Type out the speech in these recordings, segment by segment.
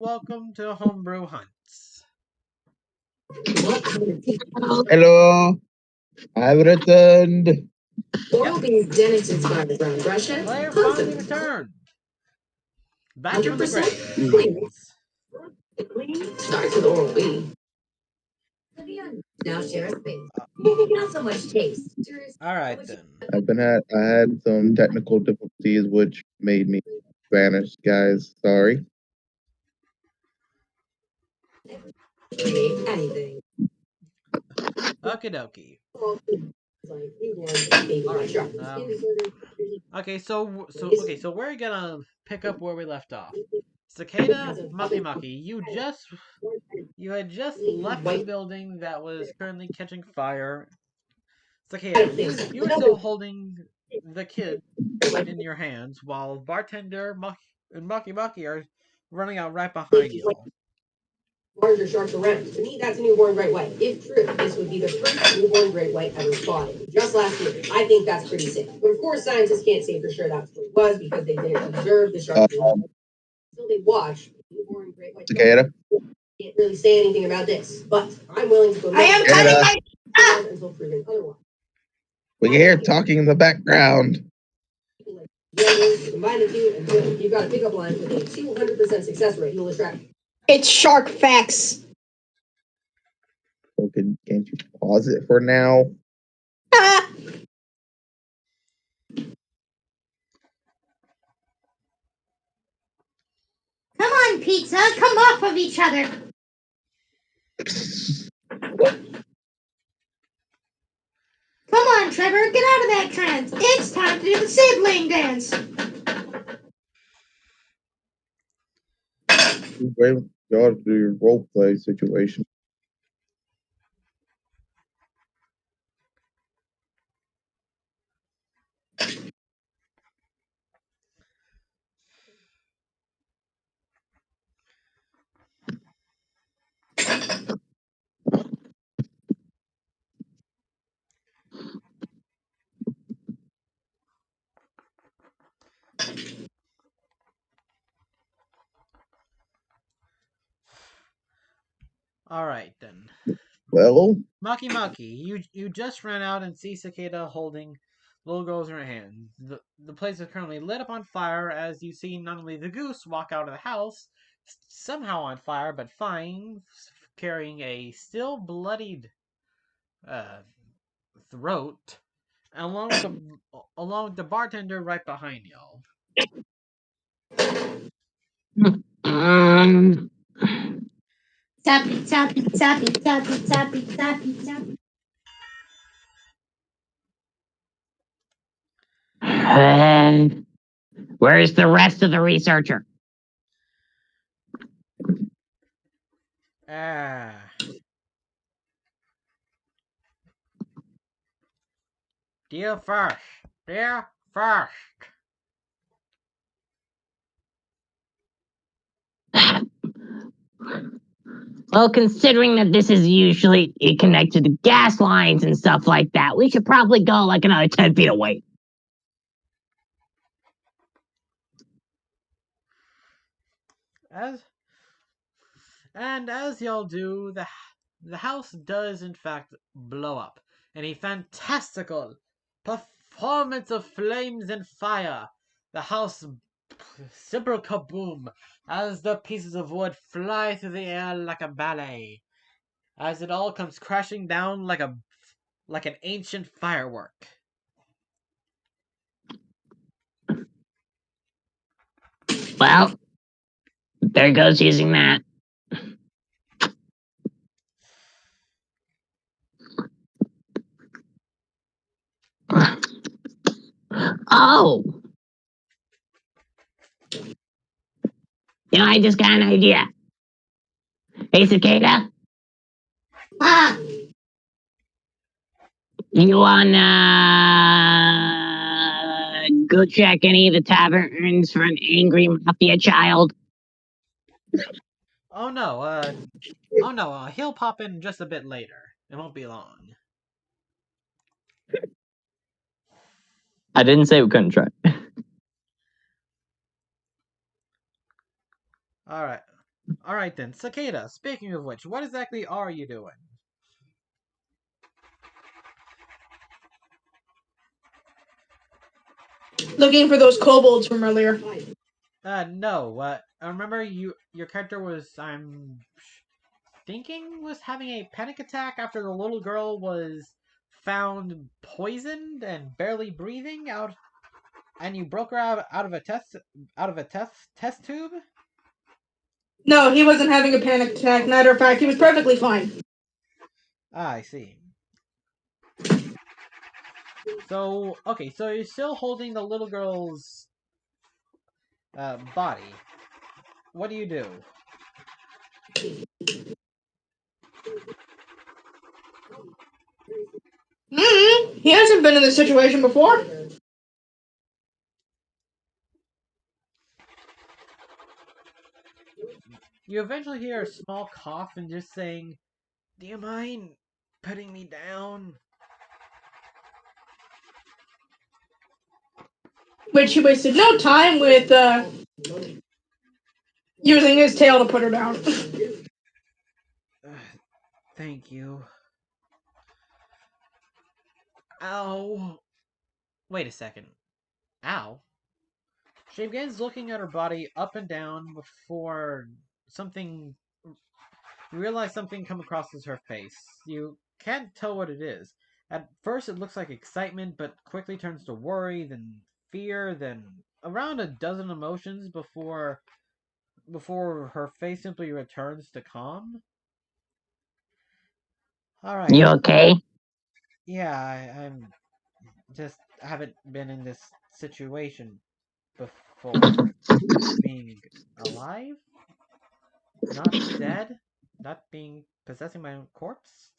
Welcome to Homebrew Hunts. Hello, I've returned. Yep, Oral-B's Dennis-inspired brown brush the head, player finally perfect. returned. Back from the 100% grave, he clean. means. Starts with Oral-B. Now share a space. Uh, Not so much taste. Alright then. I had some technical difficulties which made me vanish, guys. Sorry. Create anything. Okie dokie. Like newborn baby Alright. shark. So we're gonna pick up where we left off. Cicada Maki, you had just left the White. building that was currently catching fire. Cicada, you were still holding the kid in your hands while bartender and Maki are running out right behind y'all. Larger sharks around. To me, that's a newborn great white. If true, this would be the first newborn great white ever spotted, just last year. I think that's pretty sick. But of course, scientists can't say for sure that's what it was because they didn't observe the shark Um, until they watched newborn great white. Cicada. Can't really say anything about this, but I'm willing to go. I am cutting my. Until proven otherwise. We can hear talking in the background. Combine the two, and you've got a pickup line with a 200% success rate. You'll attract. It's shark facts. So can't you pause it for now? Ah, come on, pizza. Come off of each other. Come on, Trevor. Get out of that trance. It's time to do the sibling dance. Wait, y'all do your role play situation. Alright then. Well, You just ran out and see Cicada holding little girls in her hand. The place is currently lit up on fire as you see not only the goose walk out of the house, somehow on fire, but fine, carrying a still bloodied uh, throat, along with the bartender right behind y'all. Um. Tappy, tappy, tappy, tappy, tappy, tappy, tappy. Where's the rest of the researcher? Ah. Dear first. Dear first. Well, considering that this is usually connected to gas lines and stuff like that, we should probably go like another 10 feet away. As y'all do, the house does in fact blow up in a fantastical performance of flames and fire. The house simple kaboom as the pieces of wood fly through the air like a ballet, as it all comes crashing down like an ancient firework. Well, there goes using that. Oh, I just got an idea. Hey, Cicada, Ah, you wanna go check any of the taverns for an angry mafia child? Oh no, he'll pop in just a bit later. It won't be long. I didn't say we couldn't try. All right. Alright then, Cicada, speaking of which, what exactly are you doing? Looking for those kobolds from earlier. No, I remember your character was, I'm thinking, was having a panic attack after the little girl was found poisoned and barely breathing out, and you broke her out of a test tube? No, he wasn't having a panic attack. Matter of fact, he was perfectly fine. Ah, I see. So, okay, so you're still holding the little girl's body. What do you do? He hasn't been in this situation before. You eventually hear a small cough and just saying, "Do you mind putting me down?" Which he wasted no time with using his tail to put her down. Thank you. Ow. Wait a second. Ow. She begins looking at her body up and down before something. You realize something come across her face. You can't tell what it is. At first, it looks like excitement, but quickly turns to worry, then fear, then around a dozen emotions before her face simply returns to calm. All right. You okay? Yeah, I'm just haven't been in this situation before. Being alive, not dead, not being possessing my own corpse.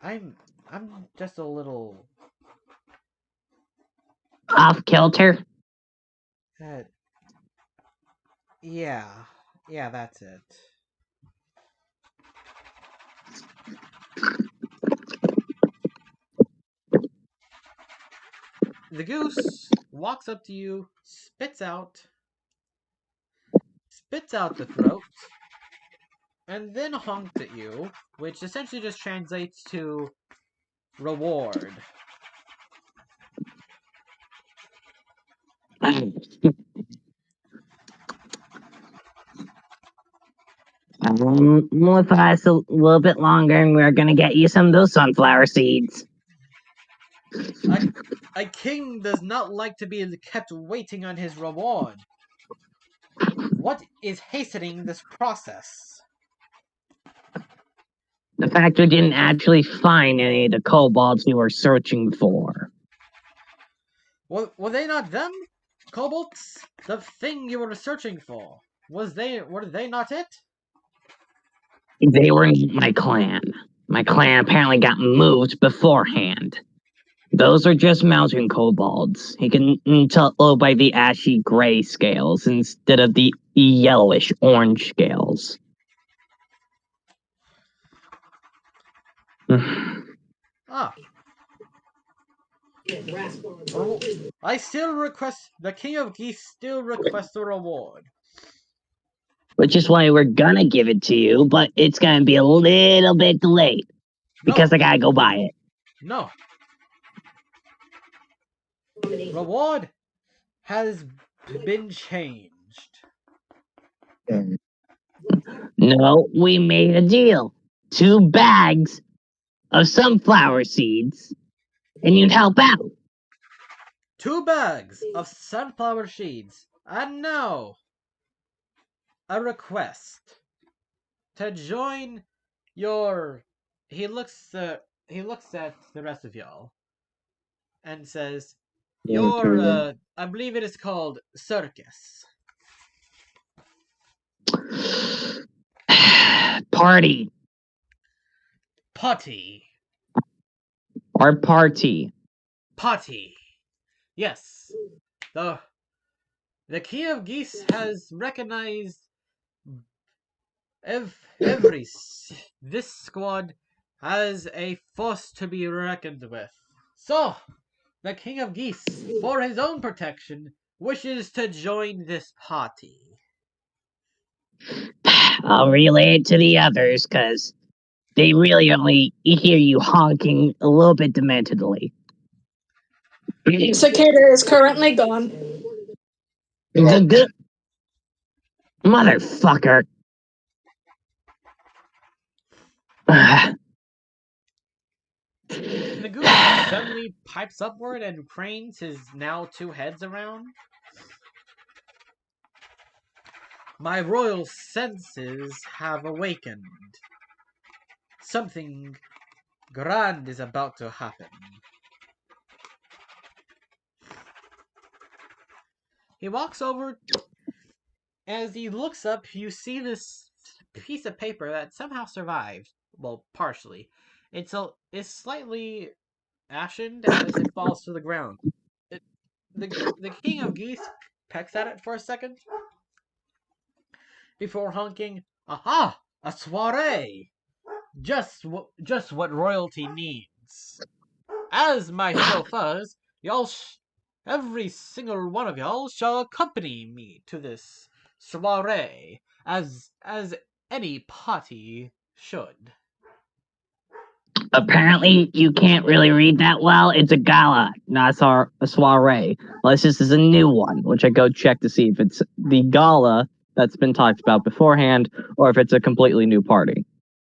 I'm I'm just a little. Off kilter? Uh, yeah, yeah, that's it. The goose walks up to you, spits out the throat, and then honks at you, which essentially just translates to reward. With us a little bit longer and we're gonna get you some of those sunflower seeds. A, a king does not like to be kept waiting on his reward. What is hastening this process? The fact we didn't actually find any of the kobolds we were searching for. Were they not them? Kobolds? The thing you were searching for. Were they not it? They were in my clan. My clan apparently got moved beforehand. Those are just mountain kobolds. You can tell by the ashy gray scales instead of the yellowish orange scales. Ah. I still request the King of Geese still requests a reward. Which is why we're gonna give it to you, but it's gonna be a little bit delayed. Because No. I gotta go buy it. No. Reward has been changed. Um, No, we made a deal. 2 bags of sunflower seeds, and you'd help out. 2 bags of sunflower seeds. And now, a request to join your. He looks. He looks at the rest of y'all and says, going "Your. to I believe it is called circus. Party. Putty. Our party. Putty. Yes. The King of Geese has recognized every this squad as a force to be reckoned with. So, the King of Geese, for his own protection, wishes to join this party." I'll relay it to the others, because they really only hear you honking a little bit dementedly. Cicada is currently gone. Good motherfucker. The goose suddenly pipes upward and cranes his now two heads around. My royal senses have awakened. Something grand is about to happen. He walks over. As he looks up, you see this piece of paper that somehow survived. Well, partially. It's slightly ashened as it falls to the ground. It, the king of geese pecks at it for a second before honking, "Aha! A soiree! Just what royalty needs. As my chauffeurs, every single one of y'all shall accompany me to this soiree, as any party should." Apparently, you can't really read that well. It's a gala, not a soiree. Unless this is a new one, which I go check to see if it's the gala that's been talked about beforehand, or if it's a completely new party.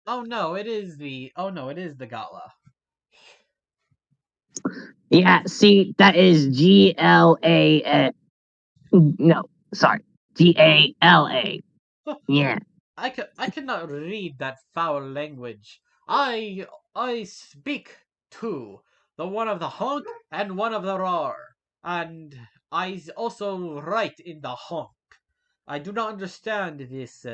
Oh no, it is the gala. Yeah, see, that is GLA. No, sorry, GALA. Yeah. I cannot read that foul language. I speak two, the one of the honk and one of the roar, and I also write in the honk. I do not understand this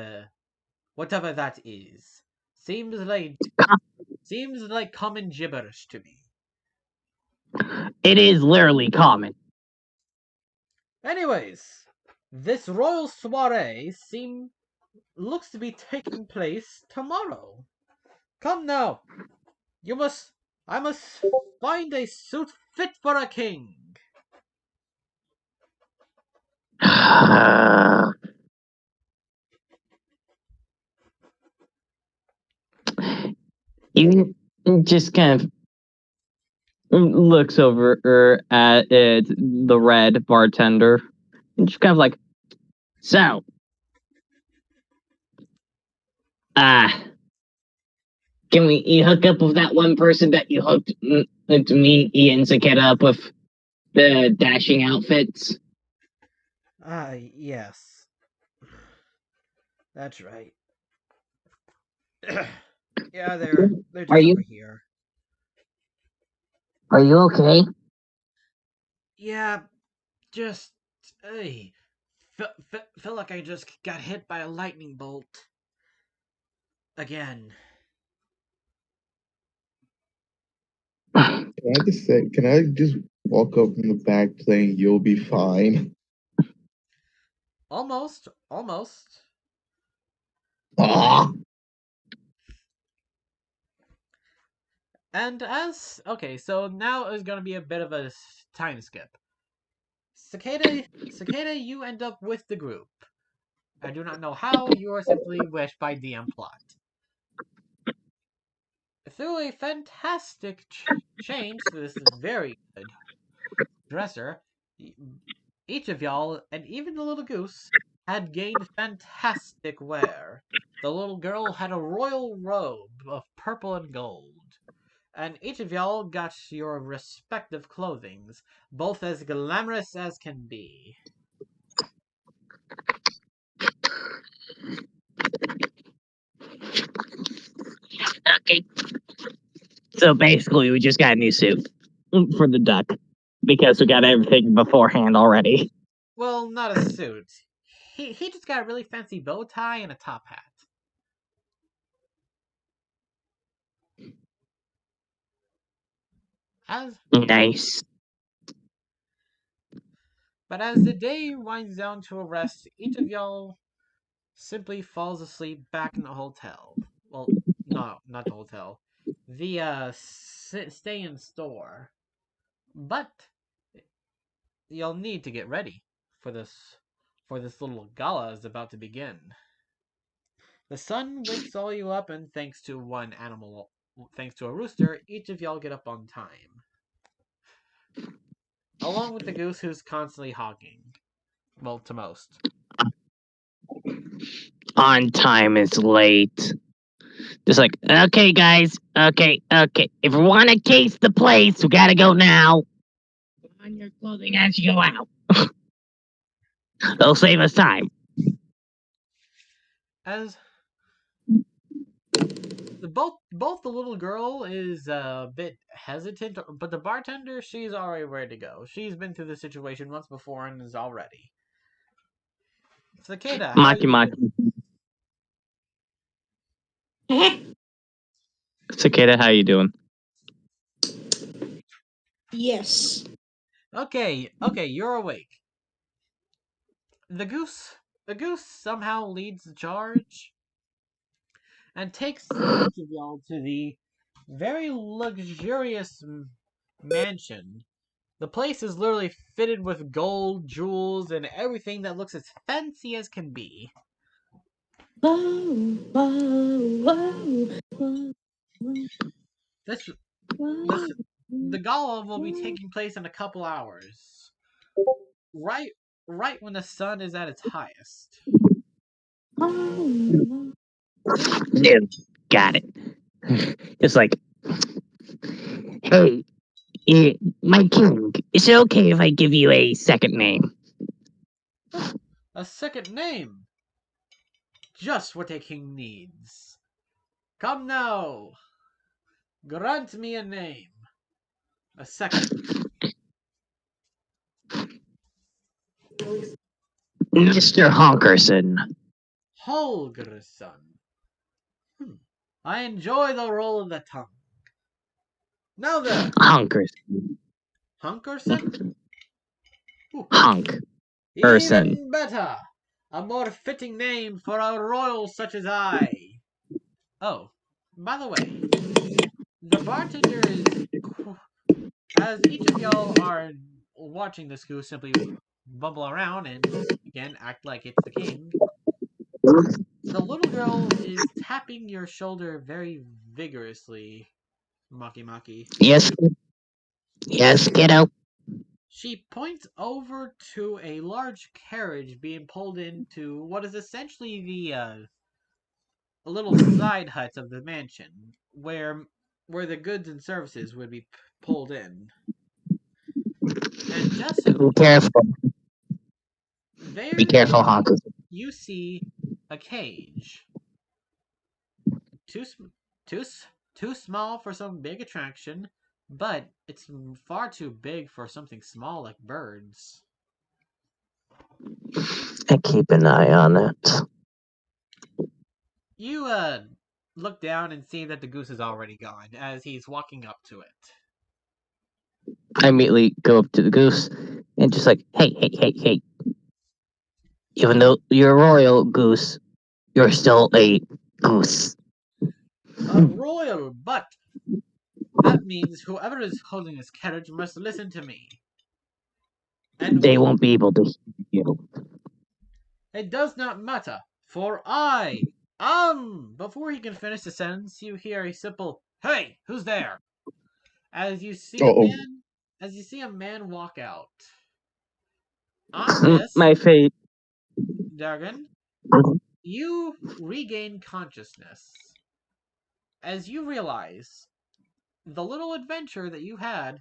whatever that is. Seems like common gibberish to me. It is literally common. Anyways, this royal soiree looks to be taking place tomorrow. Come now, I must find a suit fit for a king. You just kind of looks over at the red bartender and just kind of like, so, uh, can you hook up with that one person that you hooked me, Ian Saketa, up with the dashing outfits? Yes. That's right. Yeah, they're Are just over you here. are you okay? Yeah, just hey, feel like I just got hit by a lightning bolt again. Can I just say, can I just walk up from the back playing You'll Be Fine? Almost. Aw. And okay, so now is gonna be a bit of a time skip. Cicada, you end up with the group. I do not know how. You are simply wished by DM plot. Through a fantastic change to this very good dresser, each of y'all, and even the little goose, had gained fantastic wear. The little girl had a royal robe of purple and gold, and each of y'all got your respective clothings, both as glamorous as can be. Okay. So basically, we just got a new suit for the duck because we got everything beforehand already. Well, not a suit. He just got a really fancy bow tie and a top hat. As Nice. But as the day winds down to a rest, each of y'all simply falls asleep back in the hotel. Well, no, not the hotel. The stay in store. But you'll need to get ready for this little gala is about to begin. The sun wakes all you up, and thanks to a rooster, each of y'all get up on time. Along with the goose who's constantly hogging. Well, to most. On time is late. Just like, okay, guys, okay. If we want to taste the place, we gotta go now. Put on your clothing as you go out. It'll save us time. As both the little girl is a bit hesitant, but the bartender, she's already ready to go. She's been through this situation once before and is all ready. Cicada, how Maki you doing? Maki. Cicada, how you doing? Yes. Okay, you're awake. The goose somehow leads the charge and takes each of y'all to the very luxurious mansion. The place is literally fitted with gold, jewels, and everything that looks as fancy as can be. Whoa, whoa, whoa, whoa, This whoa, this the gala will be taking place in a couple hours. Right right when the sun is at its highest. whoa. No, got it. It's like, hey, my king, is it okay if I give you a second name? A second name. Just what a king needs. Come now. Grant me a name. A second. Mr. Honkerson. Holgerson. I enjoy the roll of the tongue. Now then, Honkerson. Hunkerson? Honkerson. Even better! A more fitting name for a royal such as I. Oh, by the way, the bartender is. As each of y'all are watching this goose simply bumble around and, again, act like it's the king, the little girl is tapping your shoulder very vigorously, Maki Maki. Yes, yes, kiddo. She points over to a large carriage being pulled into what is essentially the little side huts of the mansion, where the goods and services would be pulled in. And just Be careful. Be there, careful, Honkerson. you see a cage, too too too small for some big attraction, but it's far too big for something small like birds. I keep an eye on it. You look down and see that the goose is already gone as he's walking up to it. I immediately go up to the goose and just like, hey. Even though you're a royal goose, you're still a goose. A royal, but that means whoever is holding this carriage must listen to me. And They won't be able to hear you. it does not matter, for I am. Before he can finish the sentence, you hear a simple "Hey, who's there?" As you see a Oh, man, walk out. On this, My fate. Dargan, you regain consciousness as you realize the little adventure that you had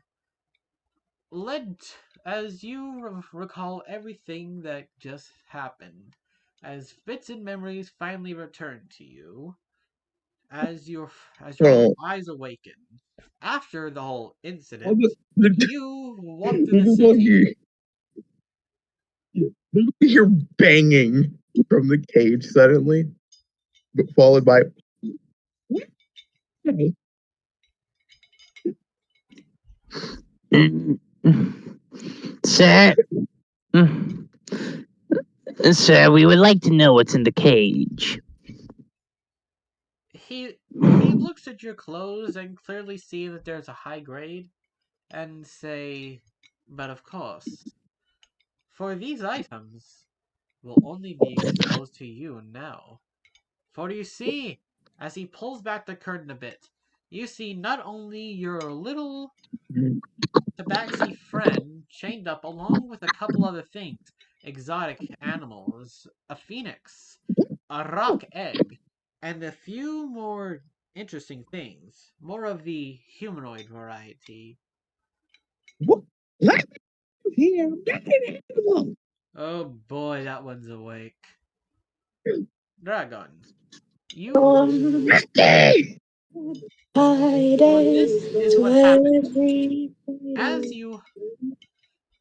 led as you recall everything that just happened, as bits and memories finally return to you, as your oh. eyes awaken. After the whole Oh, incident, you walk through the Mrs. city. Lucky, you hear banging from the cage suddenly, but followed by, "Hey." Sir, sir, we would like to know what's in the cage. He looks at your clothes and clearly see that there's a high grade, and say, "But of course, for these items will only be exposed to you now." For you see, as he pulls back the curtain a bit, you see not only your little tabaxi friend chained up along with a couple other things, exotic animals, a phoenix, a rock egg, and a few more interesting things, more of the humanoid variety. What? Let me here. Get an animal. Oh boy, that one's awake. Dragon, you. Hey! This is To what happened. every As you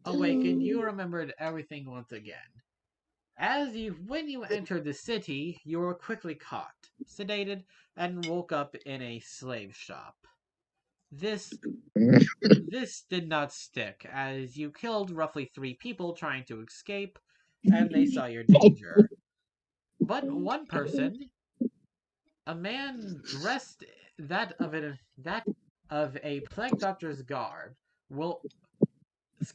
awakened, you remembered everything once again. When you entered the city, you were quickly caught, sedated, and woke up in a slave shop. This this did not stick, as you killed roughly 3 people trying to escape, and they saw your danger. But one person, a man dressed that of a plague doctor's garb, will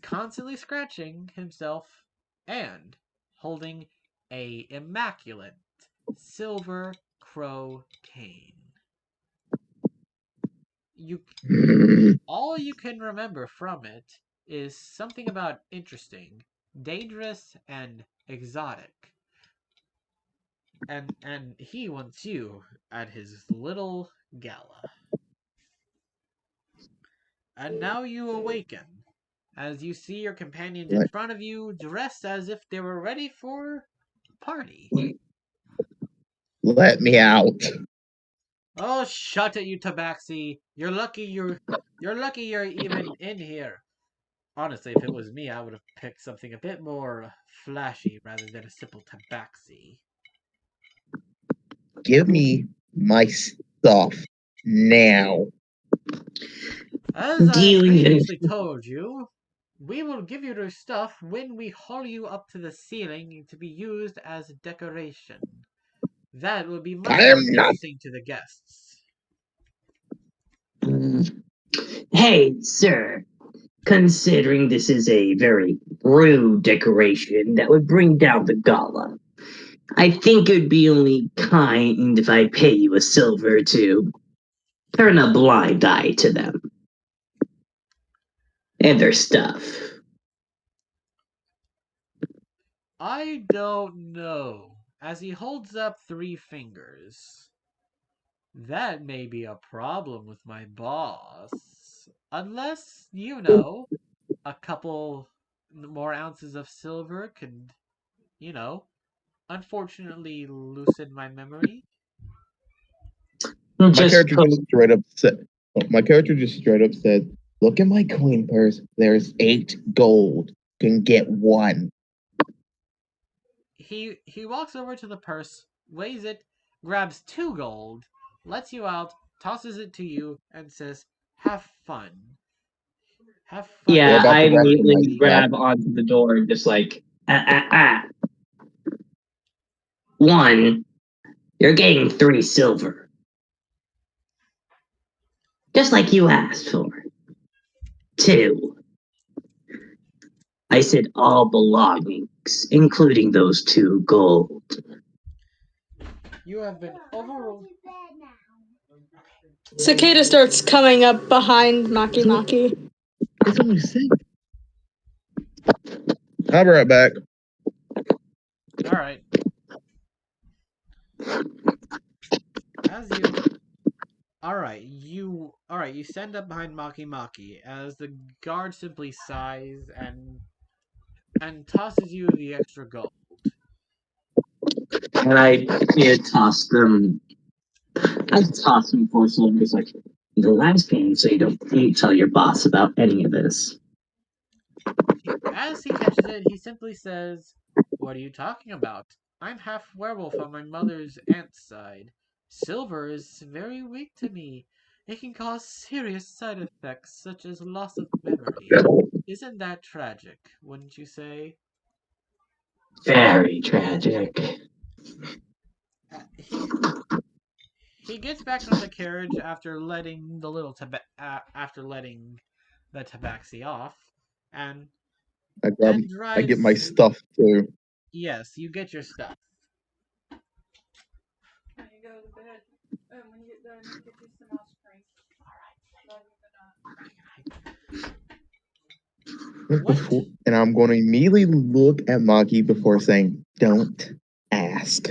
constantly scratching himself and holding a immaculate silver crow cane. You all you can remember from it is something about interesting, dangerous, and exotic. And he wants you at his little gala. And now you awaken as you see your companions in let, front of you dressed as if they were ready for a party. let me out. Oh, shut it, you tabaxi! You're lucky you're even in here. Honestly, if it was me, I would have picked something a bit more flashy rather than a simple tabaxi. Give me my stuff now. As I Dealing previously told you, we will give you your stuff when we haul you up to the ceiling to be used as decoration. That will be much I am more not. interesting to the guests. Hey, sir. Considering this is a very rude decoration that would bring down the gala, I think it'd be only kind if I pay you a silver to turn a blind eye to them and their stuff. I don't know. As he holds up 3 fingers. That may be a problem with my boss. Unless, a couple more ounces of silver could, you know, unfortunately loosen my memory. My Just character put, just straight up said. My character just straight up said, "Look at my coin purse. There's 8 gold. Can get one." He walks over to the purse, weighs it, grabs 2 gold, lets you out, tosses it to you, and says, "Have fun. Have fun We're yeah, now, about I to walk in my immediately tabaxi." stuff. grab onto the door and just like, ah, ah, ah. One, you're getting 3 silver, just like you asked for. Two, I said all belongings, including those 2 gold. You have been overruled. Cicada starts coming up behind Maki Maki. It's only 6. I'll be right back. All right. As you you stand up behind Maki Maki as the guard simply sighs and tosses you the extra gold. And I toss them. I toss them 4 silvers like the last game, so you tell your boss about any of this. As he catches it, he simply says, "What are you talking about? I'm half werewolf on my mother's aunt's side. Silver is very weak to me. It can cause serious side effects such as loss of memory. Isn't that tragic, wouldn't you say?" Very tragic. He gets back on the carriage after letting the tabaxi off, and I grab. I get my drives. stuff too. Yes, you get your stuff. What? And I'm going to immediately look at Maki before saying, "Don't ask."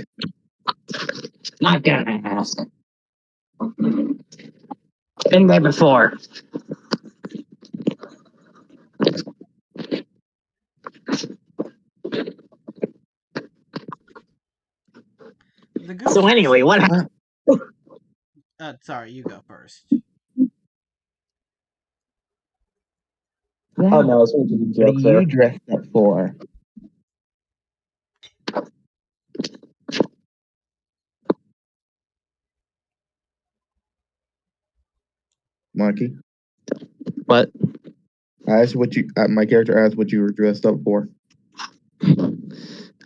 Not gonna ask. Been there before. The goose. So anyway, what happened? Sorry, you go first. Oh no, I was making a What are joke there. you dressed up for? Maki? What? I asked what you. My character asked what you were dressed up for.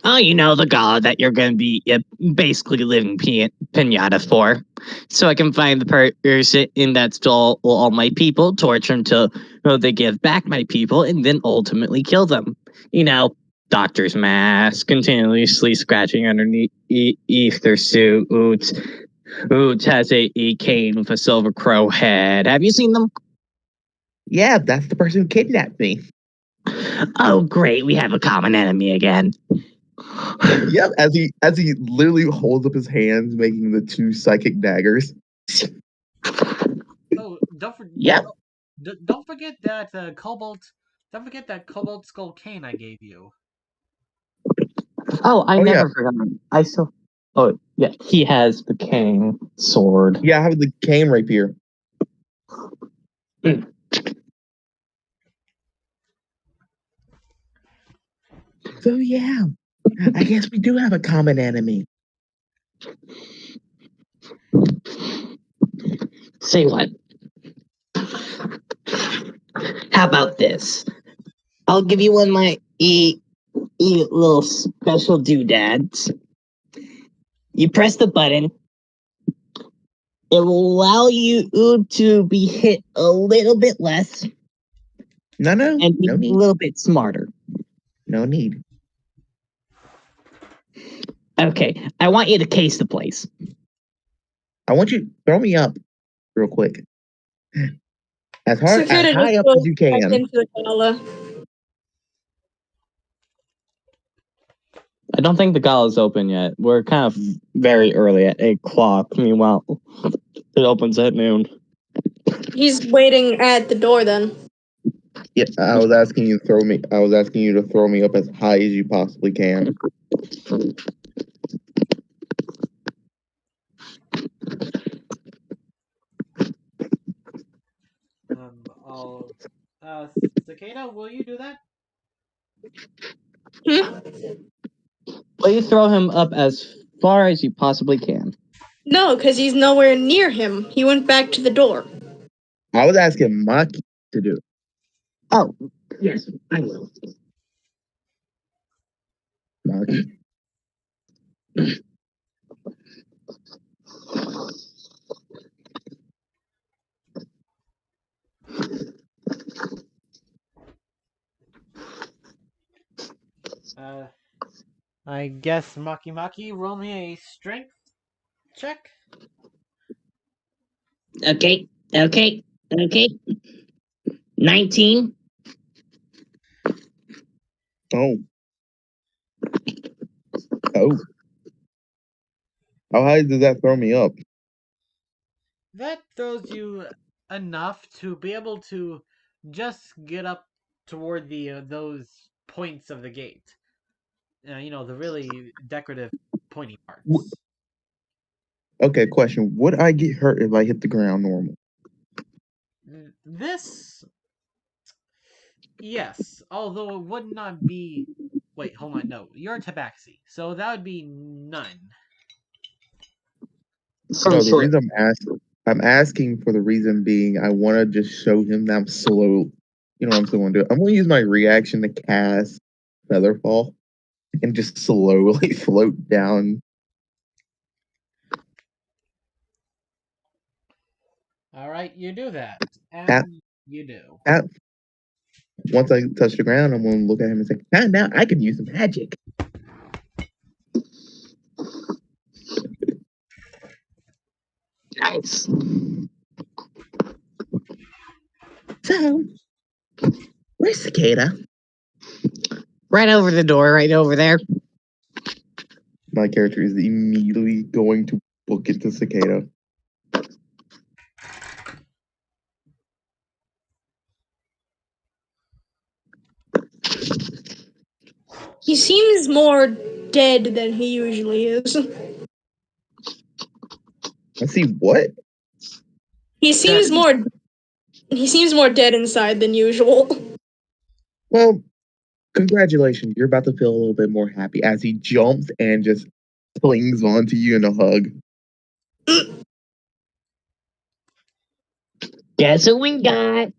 Oh, you know, the god that you're going to be basically living pinata for. So I can find the person that stole all my people, torture them till they give back my people, and then ultimately kill them. You know, doctor's mask, continuously scratching underneath their suit. Oots has a cane with a silver crow head. Have you seen them? Yeah, that's the person who kidnapped me. Oh, great. We have a common enemy again. Yep, as he literally holds up his hands, making the two psychic daggers. Oh, Yep. don't forget that cobalt. Don't forget that cobalt skull cane I gave you. Oh, I Oh yeah, never forgot. I still. Oh yeah, he has the cane sword. yeah. I have the cane rapier. So yeah, I guess we do have a common enemy. Say what? How about this? I'll give you one of my little special doodads. You press the button. It will allow you to be hit a little bit less No, no, and be no a need, little bit smarter. no need. Okay, I want you to case the place. I want you throw me up real quick, as Cicada just high up as goes you back can. into the gala. I don't think the gala's open yet. We're kind of very early at 8 o'clock. Meanwhile, it opens at noon. He's waiting at the door then. Yeah, I was asking you to throw me. I was asking you to throw me up as high as you possibly can. I'll. Cicada, will you do that? Please throw him up as far as you possibly can. No, because he's nowhere near him. He went back to the door. I was asking Maki to do it. Oh, yes, I will. Maki. I guess Maki roll me a strength check. Okay. 19. Oh, oh. How high does that throw me up? That throws you enough to be able to just get up toward the those points of the gate. The really decorative pointy parts. Okay, question. Would I get hurt if I hit the ground normal? This, yes, although it would not be. Wait, hold on. No, you're Tabaxi, so that would be none. No, Some the sort. reason I'm asking for the reason being I want to just show him that I'm slow. You know what I'm still going to do? I'm going to use my reaction to cast Featherfall and just slowly float down. All right, you do that, At, and you do. at once I touch the ground, I'm going to look at him and say, now I can use some magic." Nice. So, where's Cicada? Right over the door, right over there. My character is immediately going to book into Cicada. He seems more dead than he usually is. I see what? He seems more dead inside than usual. Well, congratulations. You're about to feel a little bit more happy as he jumps and just clings onto you in a hug. Guess who we got?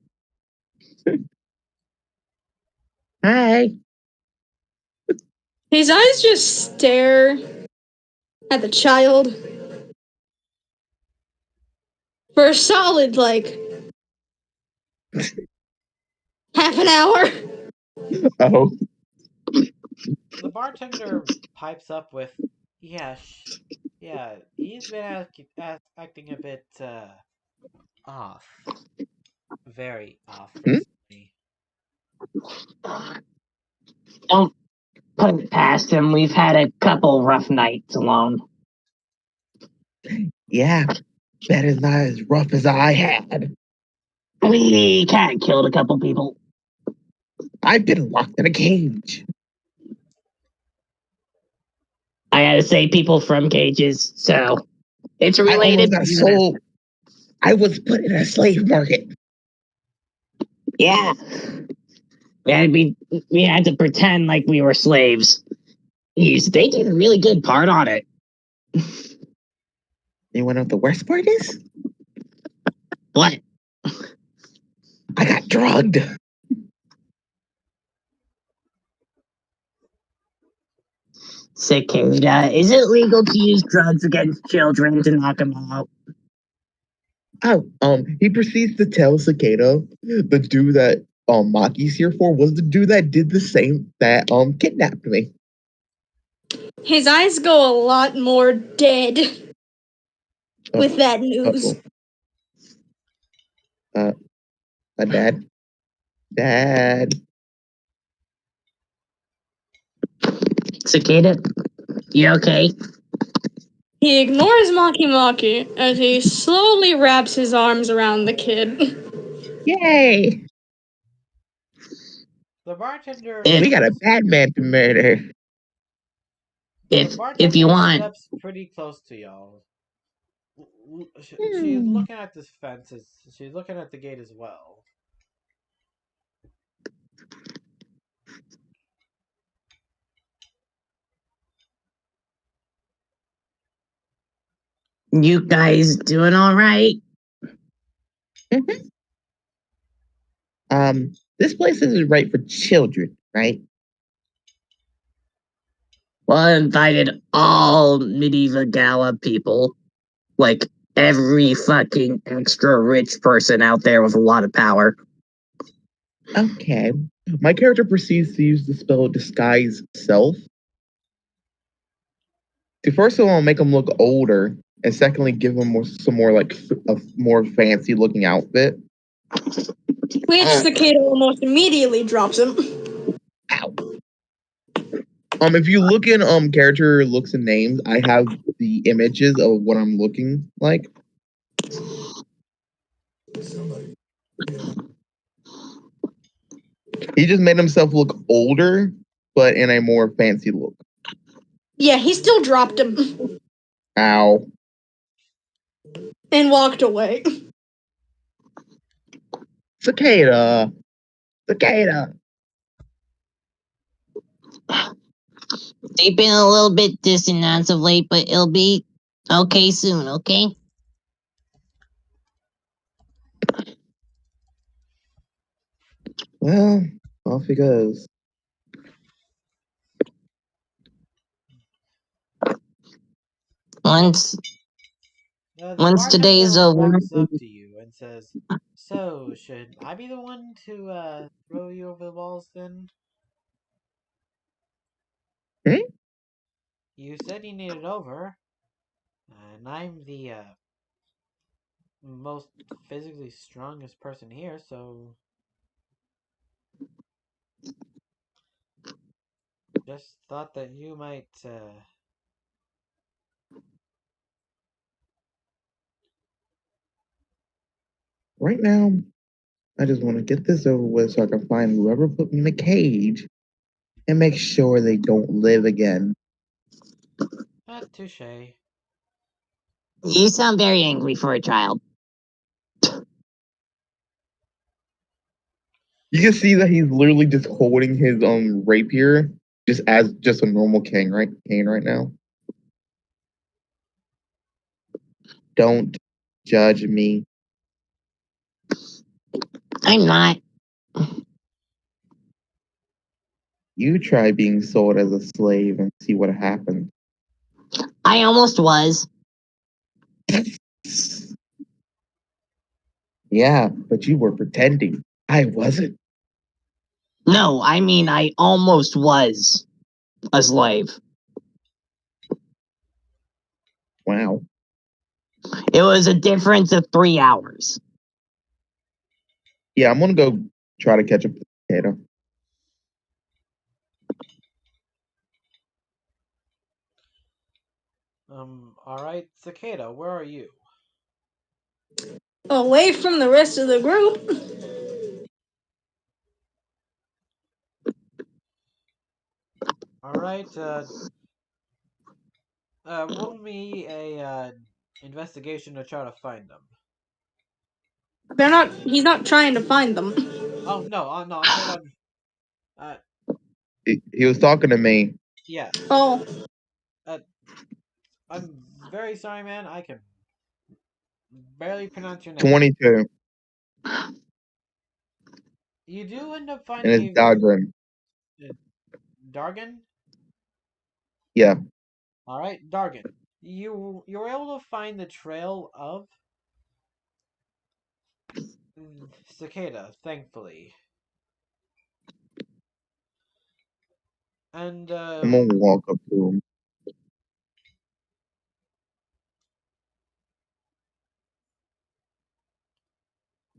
Hi. His eyes just stare at the child for a solid, half an hour. Oh, The bartender pipes up with, "Yeah, yeah, he's been acting a bit off, very off hmm? recently." Don't put it past him. We've had a couple rough nights alone. Yeah. That is not as rough as I had. We kind of killed a couple people. I've been locked in a cage. I gotta say, people from cages, so it's I almost related. got sold. I was put in a slave market. Yeah, we had to pretend like we were slaves. They did a really good part on it. You want to know what the worst part is? What? I got drugged. Cicada, is it legal to use drugs against children to knock them out? Oh, he proceeds to tell Cicada the dude that Maki's here for was the dude that did the same that kidnapped me. His eyes go a lot more dead Oh, with that news. uh, dad, dad. Cicada, you okay? He ignores Maki Maki as he slowly wraps his arms around the kid. Yay! The bartender If We got a bad man to murder. the if you bartender want, steps pretty close to y'all. She's Hmm. looking at this fence. She's looking at the gate as well. you guys doing all right? This place isn't right for children, right? Well, I invited all medieval gala people, like every fucking extra rich person out there with a lot of power. Okay. My character proceeds to use the spell disguise self to first of all make him look older, and secondly give him some more like a more fancy looking outfit. Which Cicada almost immediately drops him. Ow. If you look in character looks and names, I have the images of what I'm looking like. He just made himself look older, but in a more fancy look. Yeah, he still dropped him Ow. and walked away. Cicada. Cicada. They've been a little bit distant as of late, but it'll be okay soon, okay? Well, off he goes. Once The once today's bartender over, walks up to you and says, "So, should I be the one to throw you over the walls then? Hmm? You said you needed over, and I'm the most physically strongest person here, so just thought that you might. Right now, I just want to get this over with so I can find whoever put me in the cage and make sure they don't live again. Touche. You sound very angry for a child. You can see that he's literally just holding his rapier just as just a normal cane right now. Don't judge me. I'm not. You try being sold as a slave and see what happens. I almost was. Yeah, but you were pretending. I wasn't. No, I mean I almost was a slave. Wow. It was a difference of 3 hours. Yeah, I'm gonna go try to catch a potato. Alright, Cicada, where are you? Away from the rest of the group. Alright, roll me a, investigation to try to find them. He's not trying to find them. Oh, no, I'm talking about, uh, He was talking to me. yes. Oh, Uh, I'm very sorry, man, I can barely pronounce your name. 22, You do end up and it's finding Dagrin. a Dargan? Yeah, Alright, Dargan. You were able to find the trail of Cicada, thankfully. And I'm gonna walk up to him.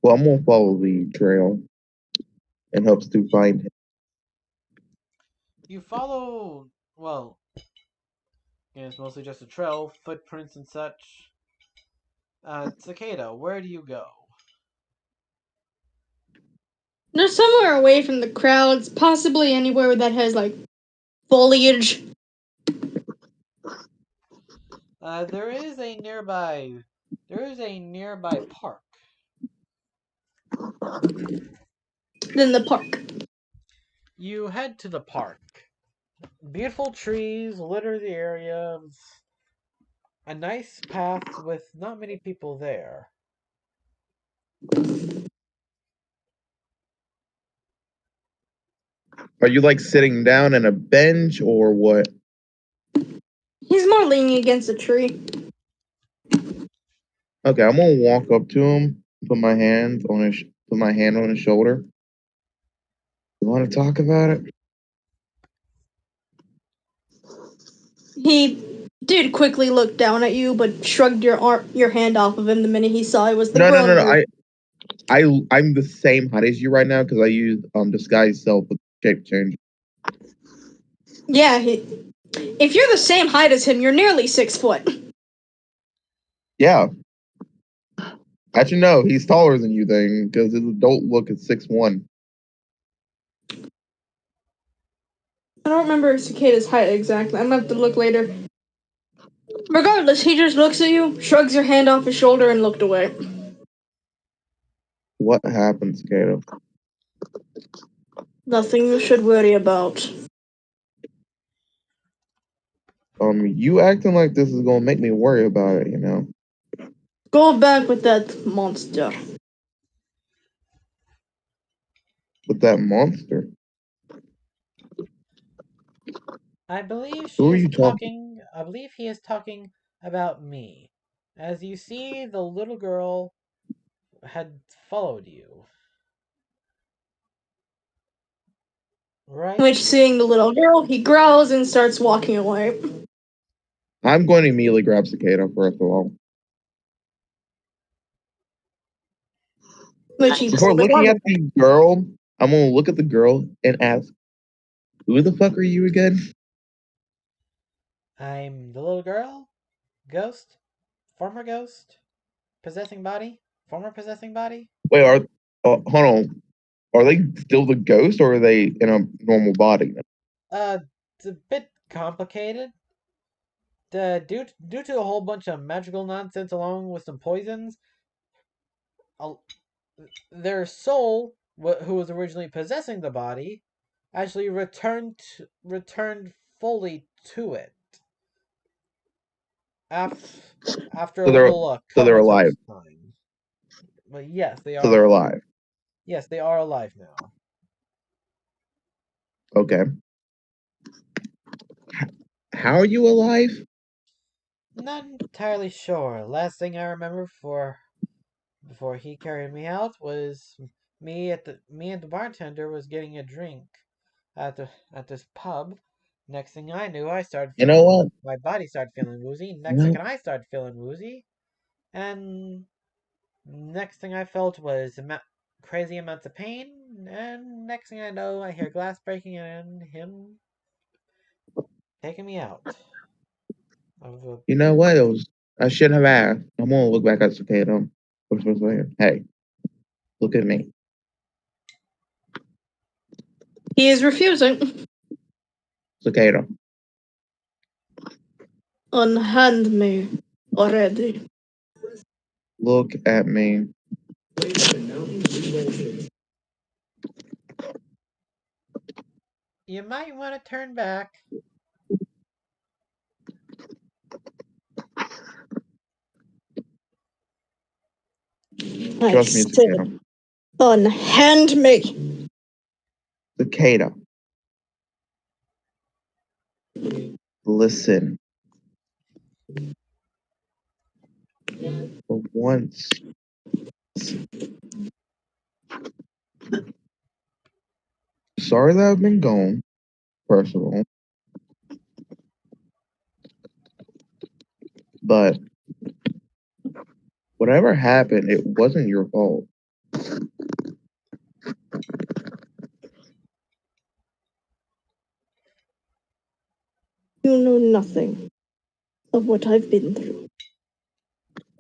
Well, I'm gonna follow the trail and helps to find him. you follow, well, it's mostly just a trail, footprints and such. Cicada, where do you go? they're somewhere away from the crowds, possibly anywhere that has like foliage. There is a nearby park. Then the park. You head to the park. Beautiful trees litter the area. A nice path with not many people there. Are you like sitting down in a bench or what? He's more leaning against a tree. Okay, I'm gonna walk up to him, put my hand on his shoulder. You want to talk about it? He did quickly look down at you, but shrugged your hand off of him the minute he saw it was the No, no, grown no, no. group. I'm the same height as you right now because I use disguise self with shape change. Yeah, if you're the same height as him, you're nearly 6 foot. Yeah, actually no, he's taller than you then because his adult look is 6'1". I don't remember Cicada's height exactly. I'm gonna have to look later. Regardless, he just looks at you, shrugs your hand off his shoulder, and looked away. What happens, Kato? Nothing you should worry about. You acting like this is gonna make me worry about it. Go back with that monster. With that monster. I believe Who are you talking? I believe he is talking about me. As you see, the little girl had followed you, right? Which, seeing the little girl, he growls and starts walking away. I'm going to immediately grab Cicada first of all. Which he Before pulled a looking gun. at the girl, I'm gonna look at the girl and ask, "Who the fuck are you again?" I'm the little girl, ghost, former ghost, possessing body, former possessing body. Wait, hold on. Are they still the ghost, or are they in a normal body? It's a bit complicated. Due to a whole bunch of magical nonsense along with some poisons, their soul, who was originally possessing the body, actually returned fully to it after a So they're little so they're comatose alive. time. But yes, they So they're are. alive. Yes, they are alive now. Okay. How are you alive? Not entirely sure. Last thing I remember before he carried me out was me and the bartender was getting a drink at this pub. Next thing I knew, I started You know feeling what? my body started feeling woozy. You Next know, second, I started feeling woozy, and next thing I felt was crazy amounts of pain. And next thing I know, I hear glass breaking and him taking me out of the. you know what? It was. I shouldn't have asked. I'm gonna look back at Cicada. What's saying? Hey, look at me, He is refusing. Cicada. Unhand me already. Look at me. You might want to turn back. I Trust me, Cicada. said, unhand me. Cicada. Listen. For once. Sorry that I've been gone. First of all, but whatever happened, it wasn't your fault. You know nothing of what I've been through.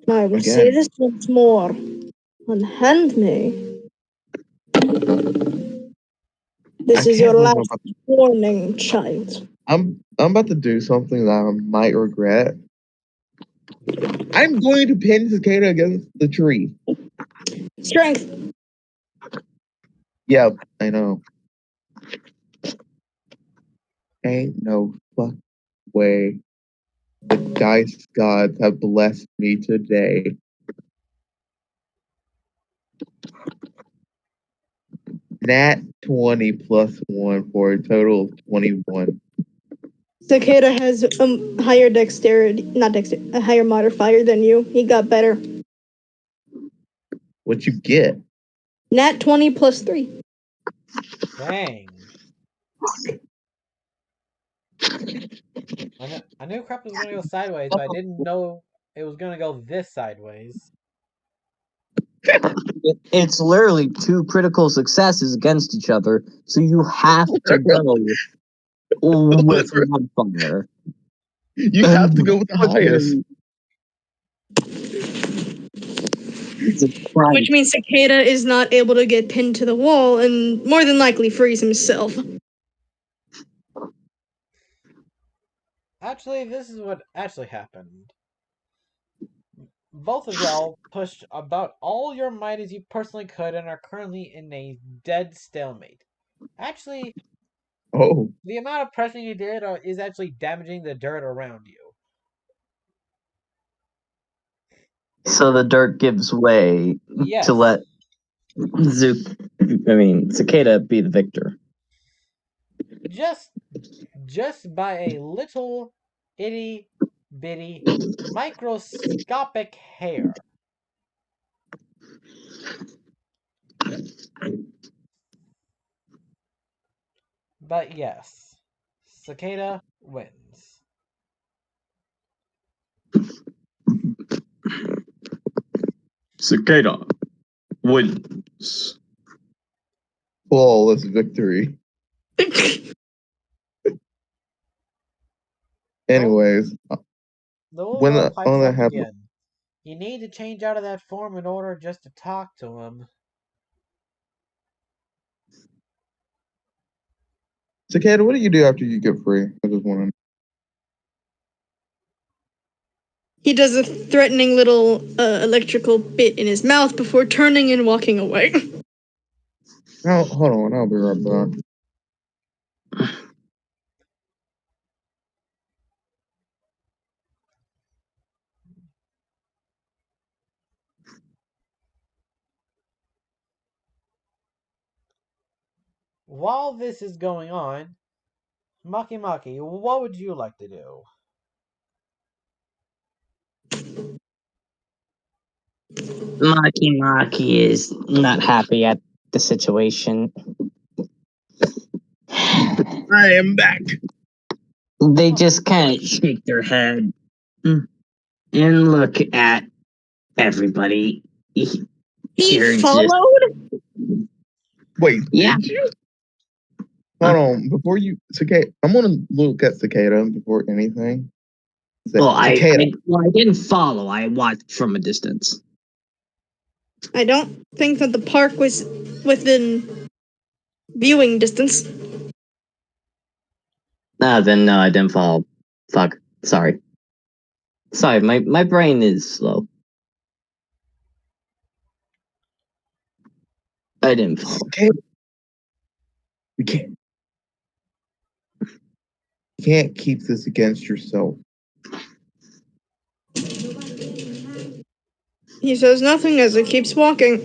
I will say Again, this once more. Unhand me. I This is can't your believe last warning, child. I'm about to do something that I might regret. I'm going to pin Cicada against the tree. Strength. Yep, I know. Ain't no fuck way. The dice gods have blessed me today. Nat 20 plus 1 for a total of 21. Cicada has a higher dexterity, not dexterity, a higher modifier than you. He got better. What you get? Nat 20 plus 3. Dang. I knew crap was gonna go sideways, but I didn't know it was gonna go this sideways. It's literally two critical successes against each other, so you have to go with the modifier. You have to And go with the highest. Jesus Which Christ. means Cicada is not able to get pinned to the wall and more than likely freeze himself. Actually, this is what actually happened. Both of y'all pushed about all your might as you personally could and are currently in a dead stalemate. Actually, Oh, the amount of pressing you did is actually damaging the dirt around you. So the dirt gives way to Yes, let Cicada be the victor. just just by a little itty bitty microscopic hair. But yes, Cicada wins. Cicada wins. Flawless victory. Anyways, The little when girl pipes that up happened, again. You need to change out of that form in order just to talk to him. Cicada, what do you do after you get free? I just want He does a threatening little electrical bit in his mouth before turning and walking away. to. Oh, hold on, I'll be right back. While this is going on, Maki Maki, what would you like to do? Maki Maki is not happy at the situation. I am back. They just kind of shake their head and look at everybody. He You're just followed? Wait, yeah. did you? Hold on, before you, Cicada, I'm gonna look at Cicada before anything. Cicada, I didn't follow. I watched from a distance. I don't think that the park was within viewing distance. Then no, I didn't follow. Fuck. Sorry. Sorry, my brain is slow. I didn't follow. Cicada, you can't keep this against yourself. He says nothing as he keeps walking.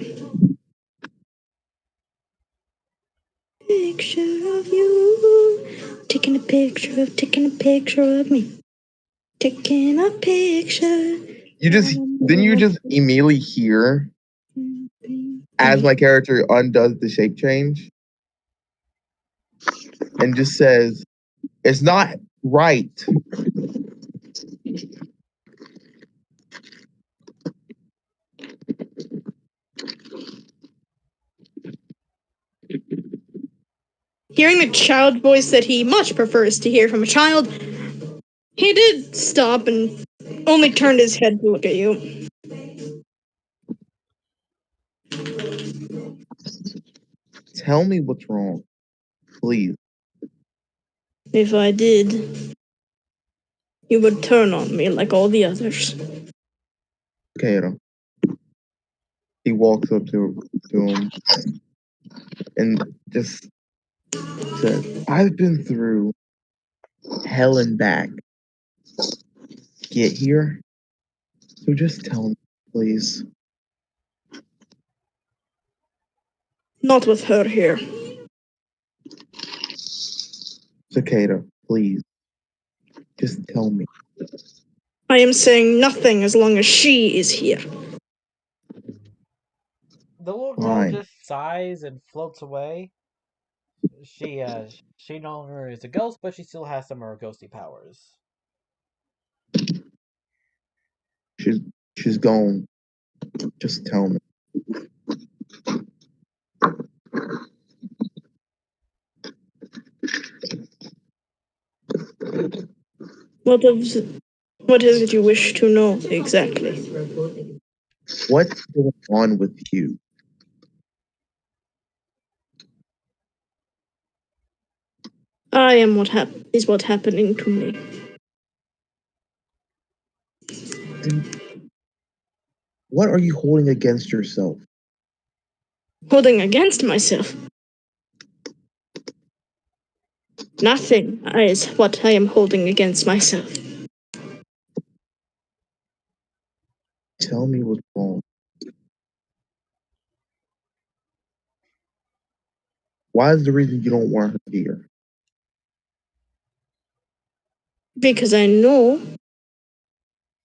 Picture of you, taking a picture of me, taking a picture. You just immediately hear as my character undoes the shape change and just says, "It's not right." Hearing the child voice that he much prefers to hear from a child, he did stop and only turned his head to look at you. Tell me what's wrong, please. If I did, you would turn on me like all the others. Cicada. He walks up to him and just says, "I've been through hell and back. Get here, so just tell me, please." Not with her here. Cicada, please, just tell me. I am saying nothing as long as she is here. The little girl Fine. just sighs and floats away. She no longer is a ghost, but she still has some of her ghosty powers. She's she's gone. Just tell me. What is it you wish to know exactly? What's going on with you? I am what happening to me. And what are you holding against yourself? Holding against myself. Nothing is what I am holding against myself. Tell me what's wrong. Why is the reason you don't want her here? Because I know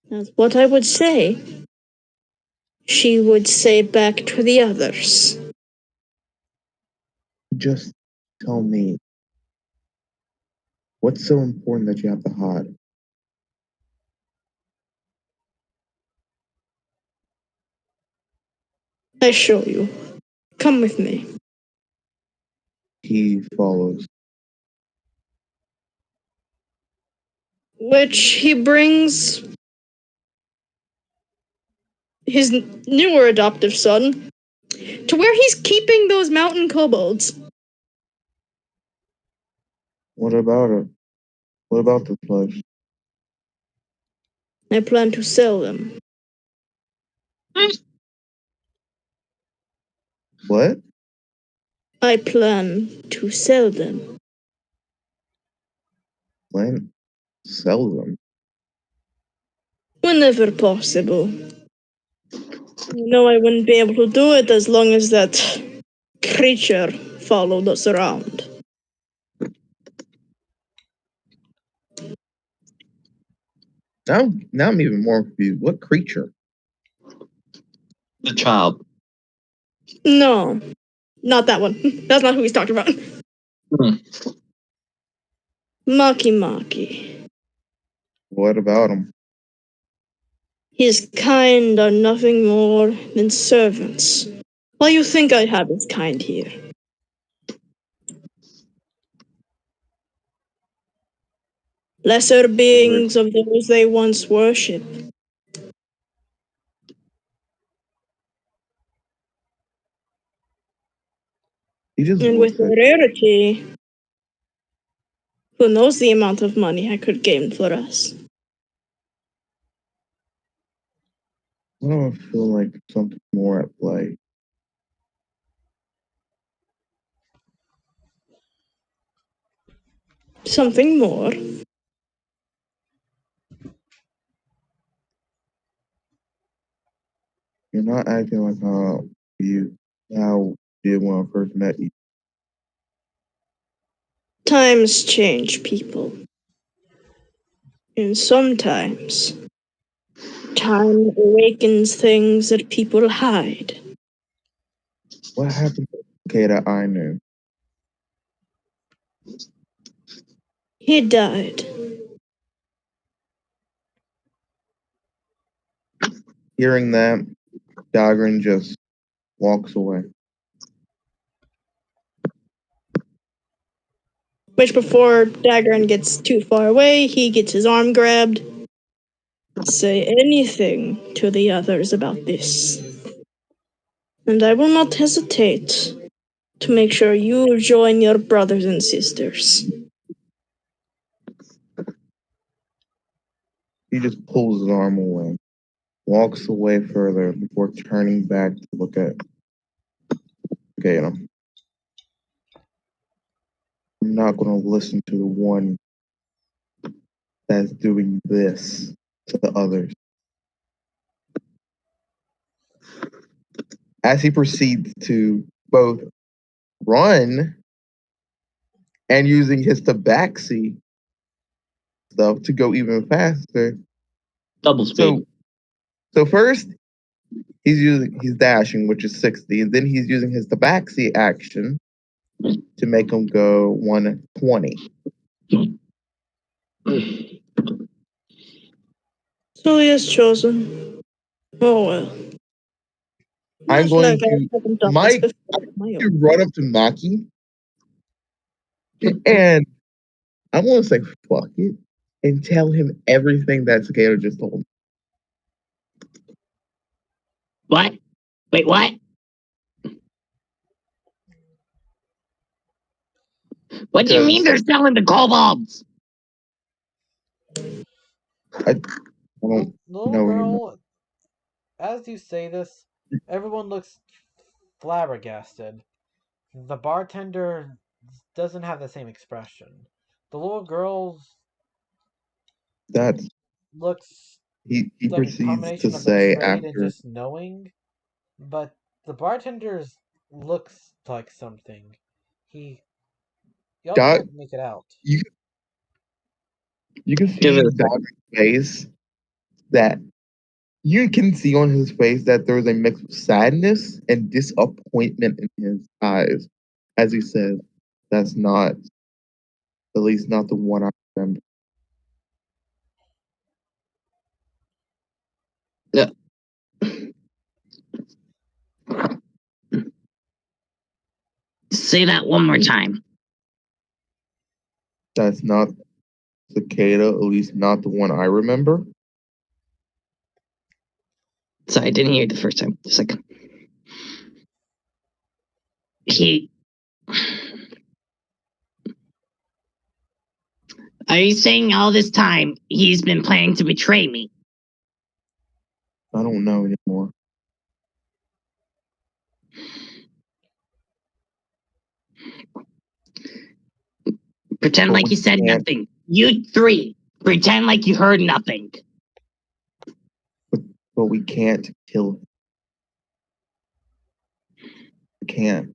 that what I would say, she would say back to the others. Just tell me. What's so important that you have to hide? I show you. Come with me. He follows. Which he brings his newer adoptive son to where he's keeping those mountain kobolds. What about it? What about the flesh? I plan to sell them. What? I plan to sell them. When? Sell them. Whenever possible. You know I wouldn't be able to do it as long as that creature followed us around. Now I'm even more confused. What creature? The child. No, not that one. That's not who he's talking about. Hmm. Maki Maki. What about him? His kind are nothing more than servants. Why you think I have his kind here? Lesser beings of those they once worshipped. He just And with looks the at. rarity, who knows the amount of money I could gain for us? I don't feel like something more at play. Something more. You're not acting like how you did when I first met you. Times change people. And sometimes time awakens things that people hide. What happened to Kata I knew? He died. Hearing that, Dagrin just walks away. Which before Daggerin gets too far away, he gets his arm grabbed. Say anything to the others about this. And I will not hesitate to make sure you join your brothers and sisters. He just pulls his arm away, walks away further before turning back to look at Kata. I'm not going to listen to the one that's doing this to the others. As he proceeds to both run and using his tabaxi stuff to go even faster. Double speed. So first he's dashing, which is 60, and then he's using his tabaxi action to make him go 120. So he has chosen. Oh well. I'm Not like going I to haven't done this Mike before. My to own. run up to Maki and I want to say fuck it and tell him everything that Cicada just told me. What? Wait, what? What do you mean they're selling the kobolds? I don't Little know anymore. girl, as you say this, everyone looks flabbergasted. The bartender doesn't have the same expression. The little girl That looks he like a proceeds to combination of say betrayed and after just knowing, but the bartender looks like something. He y'all Doc, can't make it out. you you can Give see it a in second. Doc's face that you can see on his face that there is a mix of sadness and disappointment in his eyes as he says, "That's not, at least not the one I remember." Yeah. Say that one more time. That's not Cicada, at least not the one I remember. Sorry, I didn't hear it the first time. Just like he. Are you saying all this time he's been planning to betray me? I don't know anymore. Pretend But like we you said can't. nothing. You three, pretend like you heard nothing. But we can't kill him. We can't.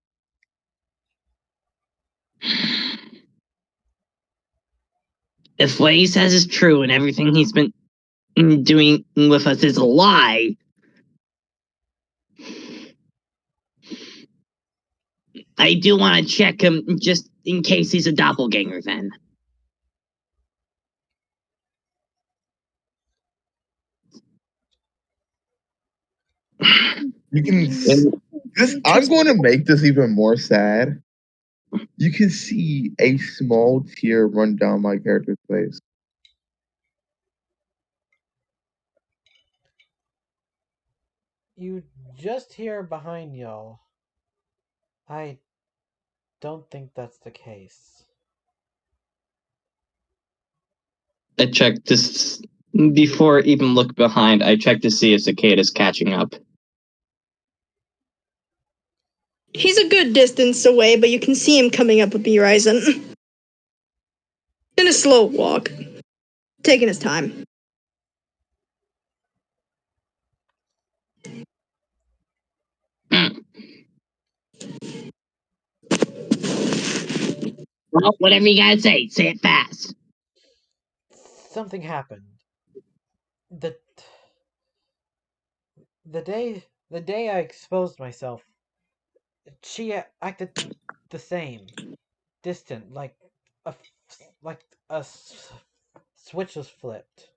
If what he says is true and everything he's been doing with us is a lie, I do want to check him just in case he's a doppelganger then. You can. And This. I'm going to make this even more sad. You can see a small tear run down my character's face. You just hear behind y'all. I don't think that's the case. I checked this before I even look behind. I checked to see if Cicada's catching up. He's a good distance away, but you can see him coming up the horizon. In a slow walk. Taking his time. Well, whatever you gotta say it fast. Something happened. The the day I exposed myself, she acted the same, distant, a like switch was flipped.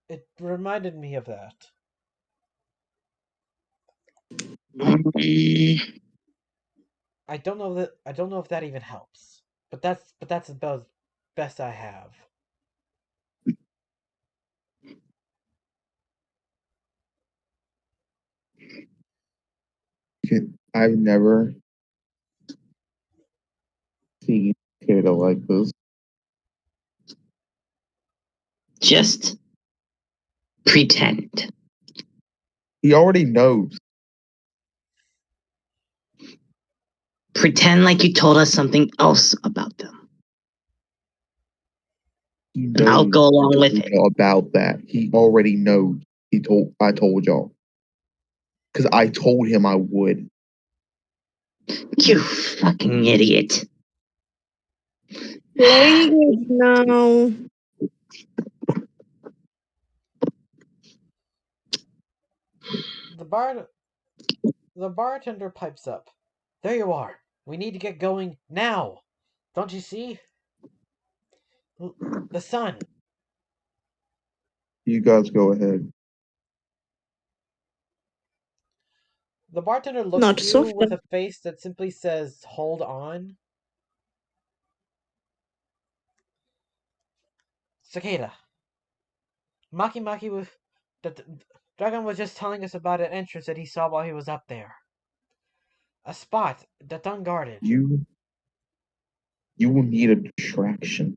It reminded me of that. I don't know if that even helps. But that's about best I have. I've never seen Cicada like this. Just pretend. He already knows. Pretend like you told us something else about them. He And I'll knows go along with it. about that. He already knows. I told y'all. Because I told him I would. You fucking idiot. Language now. The bar the bartender pipes up. There you are. We need to get going now. Don't you see? The sun. You guys go ahead. The bartender looks Not at you so with fast. a face that simply says, "Hold on." Cicada. Maki Maki was Dragon was just telling us about an entrance that he saw while he was up there. A spot that's unguarded. You will need a distraction.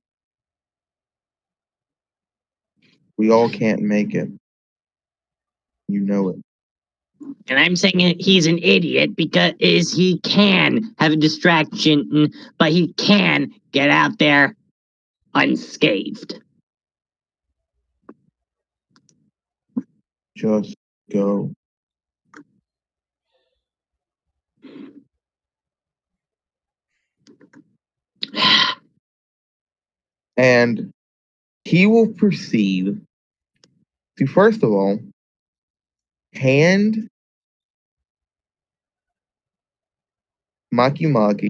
We all can't make it. You know it. And I'm saying he's an idiot because he can have a distraction, but he can get out there unscathed. Just go. And he will proceed to, first of all, hand Maki Maki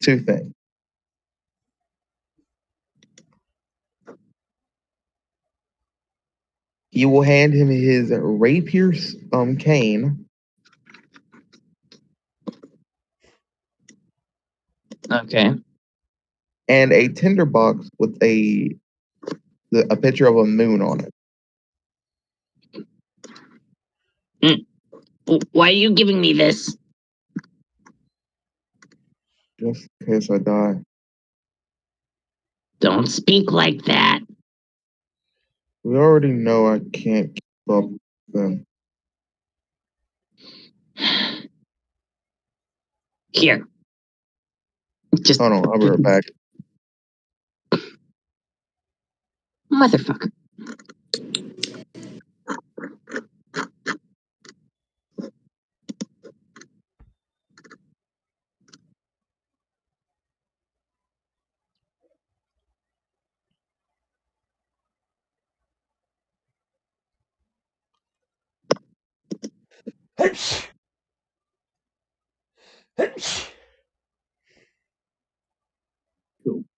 two things. You will hand him his rapier cane. Okay. And a tinderbox with a picture of a moon on it. Why are you giving me this? Just in case I die. Don't speak like that. We already know I can't keep up with them. Here. Just Hold on, I'll be right back. Motherfucker.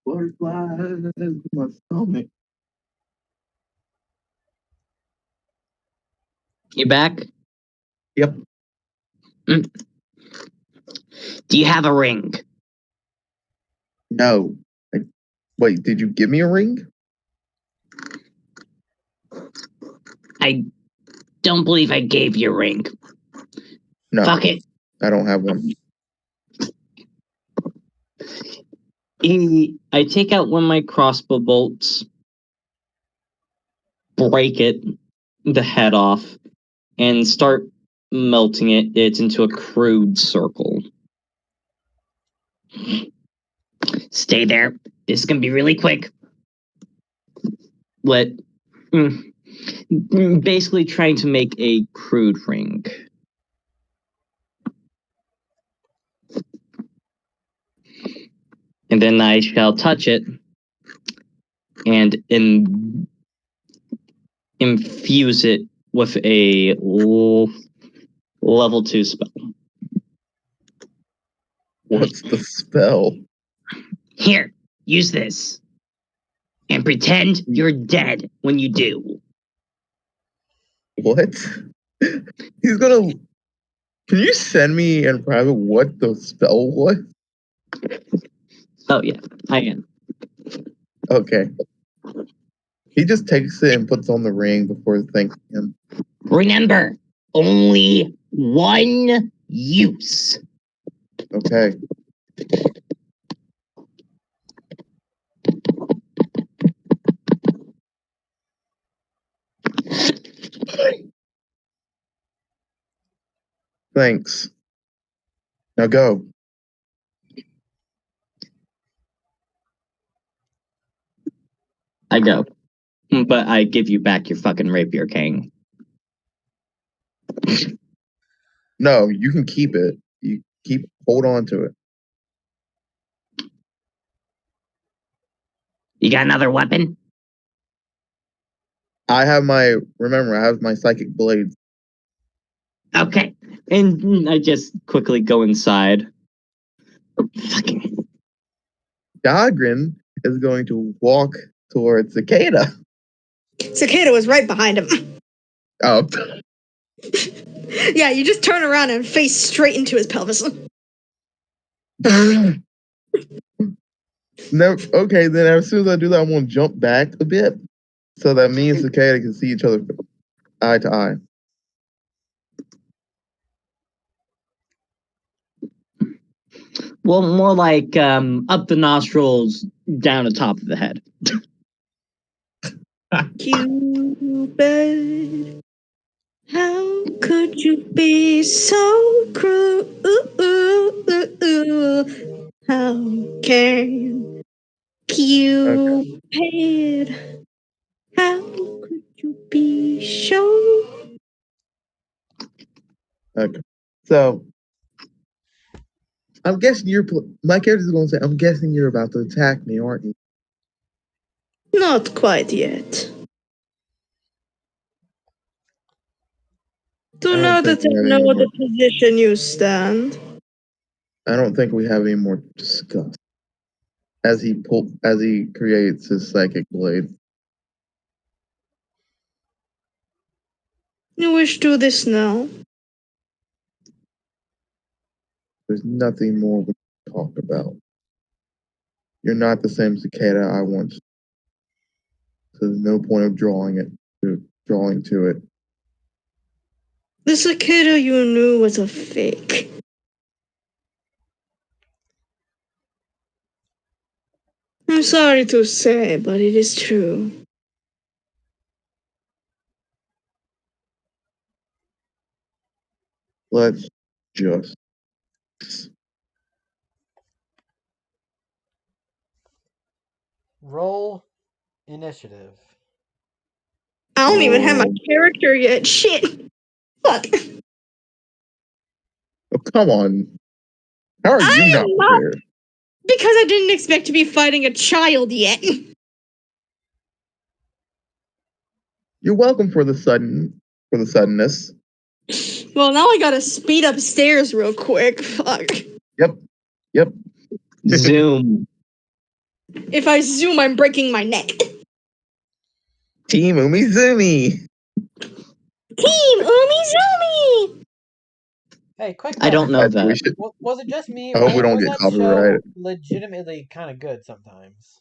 Butterflies in my stomach. You back? Yep. Do you have a ring? No. Wait, did you give me a ring? I don't believe I gave you a ring. No. Fuck it. I don't have one. I take out one of my crossbow bolts, break it, the head off, and start melting it into a crude circle. Stay there. This is gonna be really quick. Basically trying to make a crude ring. And then I shall touch it and infuse it with a level 2 spell. What's the spell? Here, use this. And pretend you're dead when you do. What? He's gonna. Can you send me in private what the spell was? Oh, yeah, I am. Okay. He just takes it and puts on the ring before thanking him. Remember, only one use. Okay. Thanks. Now go. I go. But I give you back your fucking rapier cane. No, you can keep it. You hold on to it. You got another weapon? Remember, I have my psychic blades. Okay. And I just quickly go inside. Fucking. Dagrin is going to walk towards Cicada. Cicada was right behind him. Oh. Yeah, you just turn around and face straight into his pelvis. No, okay, then as soon as I do that, I'm going to jump back a bit so that me and Cicada can see each other eye to eye. Well, more like up the nostrils, down the top of the head. Cupid, how could you be so cruel? How can Cupid? How could you be so? Okay. So, I'm guessing my character's going to say, I'm guessing you're about to attack me, aren't you? Not quite yet. Do I don't know think that I we have any know more. the position you stand. I don't think we have any more to discuss. As he creates his psychic blade. You wish to do this now? There's nothing more we can talk about. You're not the same cicada I once. So there's no point of drawing to it. The cicada you knew was a fake. I'm sorry to say, but it is true. Let's just. Roll initiative. I don't even have my Oh, character yet. Shit. Fuck. oh, come on. How are I you not am not, prepared? because I didn't expect to be fighting a child yet. You're welcome for the suddenness. Well, now I gotta speed upstairs real quick. Fuck. Yep. Zoom. If I zoom, I'm breaking my neck. Team Umizumi. Team Umizoomi! Hey, quick I don't question. know I think we that. should. Was it just me, I hope we or don't was get that copyrighted. show legitimately kind of good sometimes?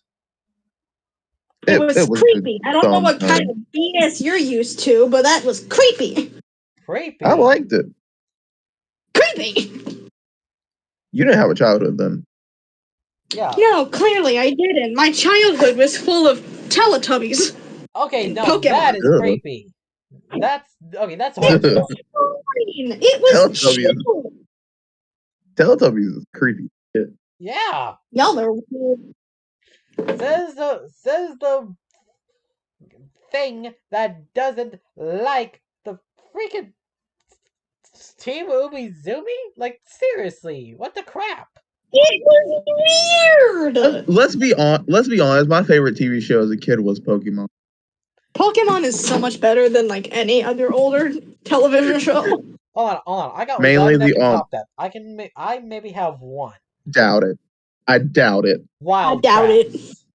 It It was was good creepy. I don't know what kind sometimes. of BS you're used to, but that was creepy. Creepy. I liked it. Creepy! You didn't have a childhood then. Yeah. No, clearly I didn't. My childhood was full of Teletubbies. Okay, And no, that Pokemon. is Ugh. creepy. That's okay. That's It horrifying. was fine. It was Teletubbies. chill. Teletubbies is creepy. Shit. Yeah. Y'all are weird. Says the thing that doesn't like the freaking Team Umizoomi? Like seriously, what the crap? It was weird. Let's be honest. My favorite TV show as a kid was Pokemon. Pokemon is so much better than like any other older television show. Hold on. I got Mainly one that the can top that. I maybe have one. doubt it. I doubt it. I Wild doubt it. Kratts.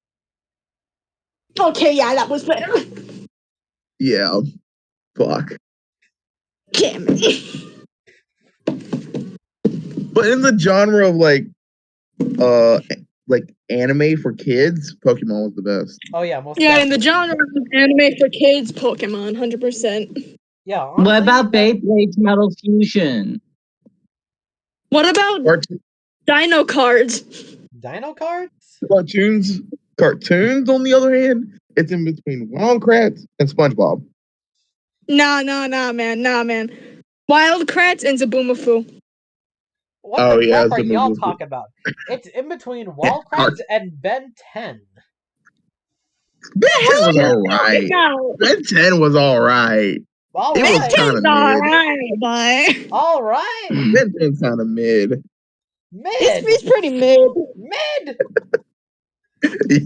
Okay, yeah, that was better. Yeah. Fuck. Damn it. But in the genre of like anime for kids, Pokemon was the best. Oh yeah, most Yeah, in definitely. the genre of anime for kids, Pokemon, 100%. Yeah, What honestly, about Beyblade's Metal Fusion? What about Cart- Dino Cards? Dino cards? cartoons, on the other hand, it's in between Wild Kratts and SpongeBob. Nah, man. Wild Kratts and Zaboomafoo. What Oh the yeah, crap it's are the y'all movie. talking about? It's in between Wildcrats and Ben 10. Ben 10 was Talking alright. about? Ben 10 was alright. All It was right, kind of mid. Alright, but all right. Ben 10 kind of mid. Mid, it's pretty mid. mid.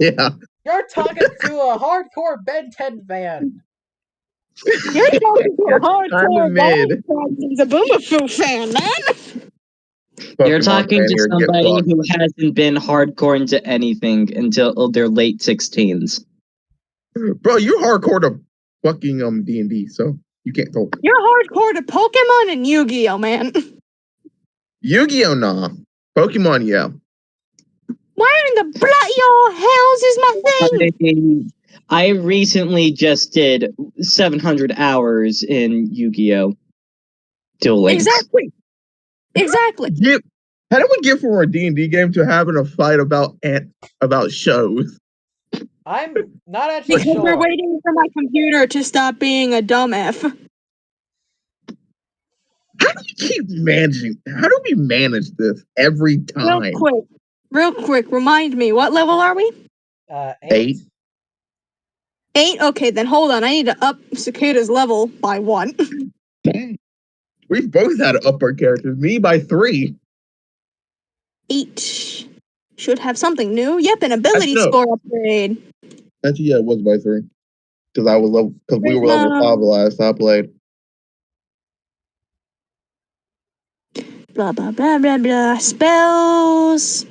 Yeah. You're talking to a hardcore Ben 10 fan. You're talking to a Kind of hardcore mid. Wild Kratts and Zaboomafoo fan, man. You're Pokemon talking fan to here, get somebody fucked. who hasn't been hardcore into anything until their late 16s. Bro, you hardcore to fucking D&D, so you can't talk. You're hardcore to Pokemon and Yu-Gi-Oh, man. Yu-Gi-Oh, nah. Pokemon, yeah. Where in the bloody old hells is my thing? I recently just did 700 hours in Yu-Gi-Oh! Duel Links. Exactly. How do we get from our D&D game to having a fight about shows? I'm not actually Because sure. we're waiting for my computer to stop being a dumb F. How do we manage this every time? Real quick, remind me, what level are we? 8. 8? Okay, then hold on. I need to up Cicada's level by 1. Dang. We both had to up our characters. Me by 3. 8. Should have something new. Yep, an ability No. score upgrade. Actually, yeah, it was by 3. Because we were level 5 the last I played. Blah, blah, blah, blah, blah. Spells.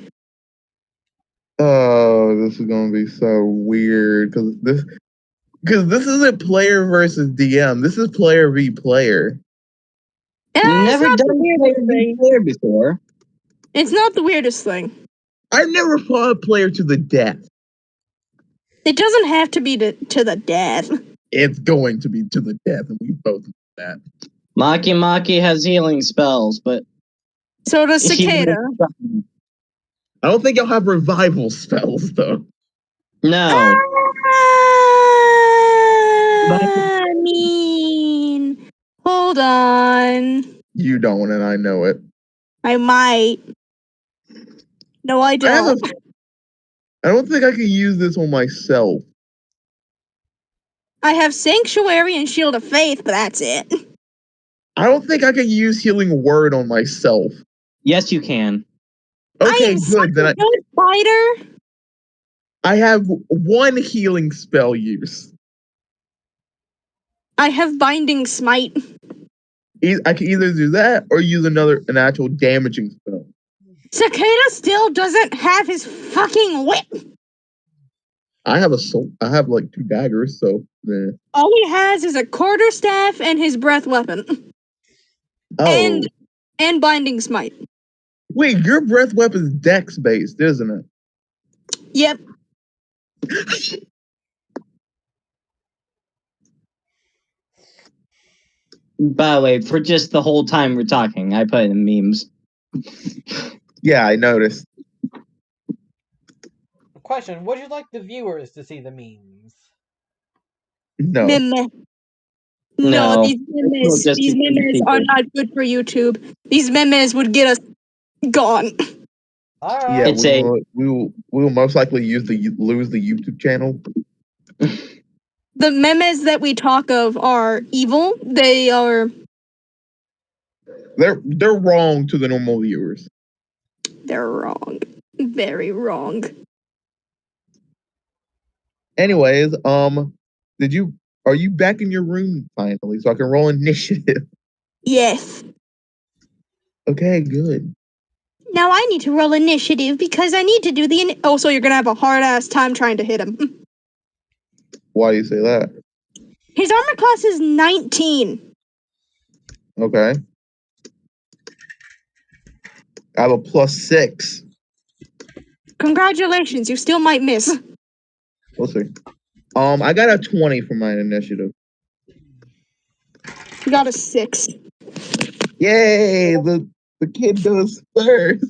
Oh, this is gonna be so weird because Because this isn't player versus DM. This is player v player. It's Never not the done weirdest player thing. player before. It's not the weirdest thing. I've never fought a player to the death. It doesn't have to be to the death. It's going to be to the death, and we both know that. Maki has healing spells, but So does he Cicada. I don't think I'll have revival spells though. No. I mean, hold on. You don't, and I know it. I might. No, I don't. I don't think I can use this on myself. I have Sanctuary and Shield of Faith, but that's it. I don't think I can use healing word on myself. Yes, you can. Okay, I am good. Then such a good fighter. I have one healing spell use. I have Binding Smite. I can either do that or use an actual damaging spell. Cicada still doesn't have his fucking whip. I have like 2 daggers, so All he has is a quarterstaff and his breath weapon. Oh. And Binding Smite. Wait, your breath weapon's dex based, isn't it? Yep. By the way, for just the whole time we're talking, I put in memes. Yeah, I noticed. Question: would you like the viewers to see the memes? No. Meme. No, No. these memes are not good for YouTube. These memes would get us gone. All right. Yeah, It's we will most likely lose the YouTube channel. The memes that we talk of are evil. They're wrong to the normal viewers. They're wrong. Very wrong. Anyways, are you back in your room finally so I can roll initiative? Yes. Okay, good. Now I need to roll initiative because I need to do the. Oh, so you're gonna have a hard ass time trying to hit him. Why do you say that? His armor class is 19. Okay. I have a +6. Congratulations, you still might miss. We'll see. I got a 20 for my initiative. You got a 6. Yay! The kid goes first.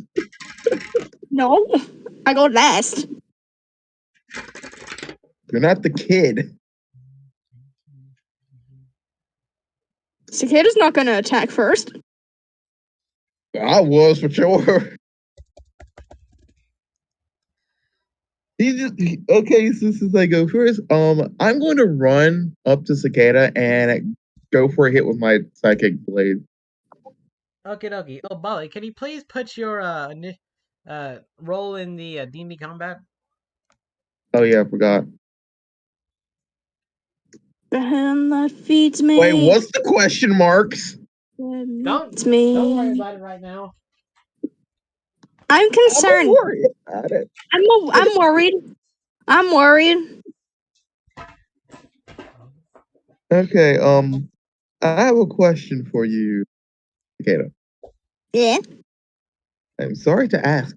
No, I go last. You're not the kid. Cicada's not gonna attack first. I was for sure. Okay, so since I go first, I'm going to run up to Cicada and go for a hit with my psychic blade. Okie dokie. Oh, Bali, can you please put your role in the D&D combat? Oh yeah, I forgot. The hand that feeds me. Wait, what's the question marks? Don't me. Don't worry about it right now. I'm concerned. I'm worried about it. I'm worried. I'm worried. Okay, I have a question for you, Cicada. Yeah. I'm sorry to ask,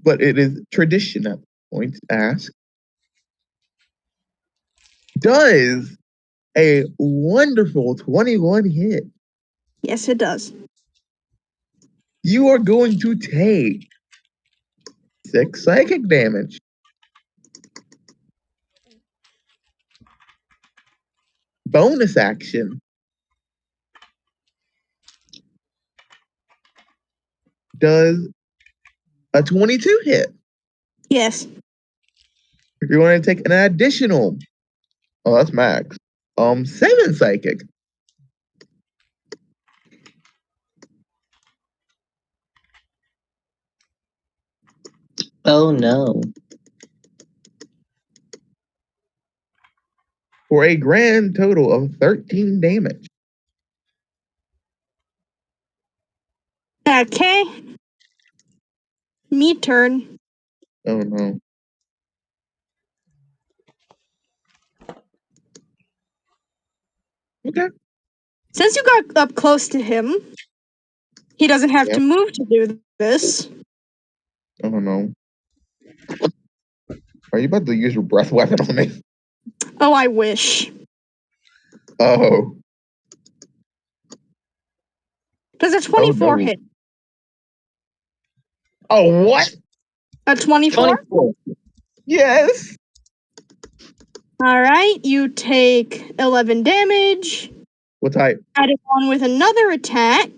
but it is tradition at this point to ask. Does a wonderful 21 hit? Yes, it does. You are going to take 6 psychic damage. Bonus action. Does a 22 hit? Yes. You're going to take an additional. Oh, that's max. 7 psychic. Oh no. For a grand total of 13 damage. Okay. Me turn. Oh no. Okay. Since you got up close to him, he doesn't have to Yep. move to do this. I don't know. Are you about to use your breath weapon on me? Oh, I wish. Oh. Does a Oh 24 no. hit? Oh what? A 24? 24. Yes. Alright, you take 11 damage. What type? Add it on with another attack.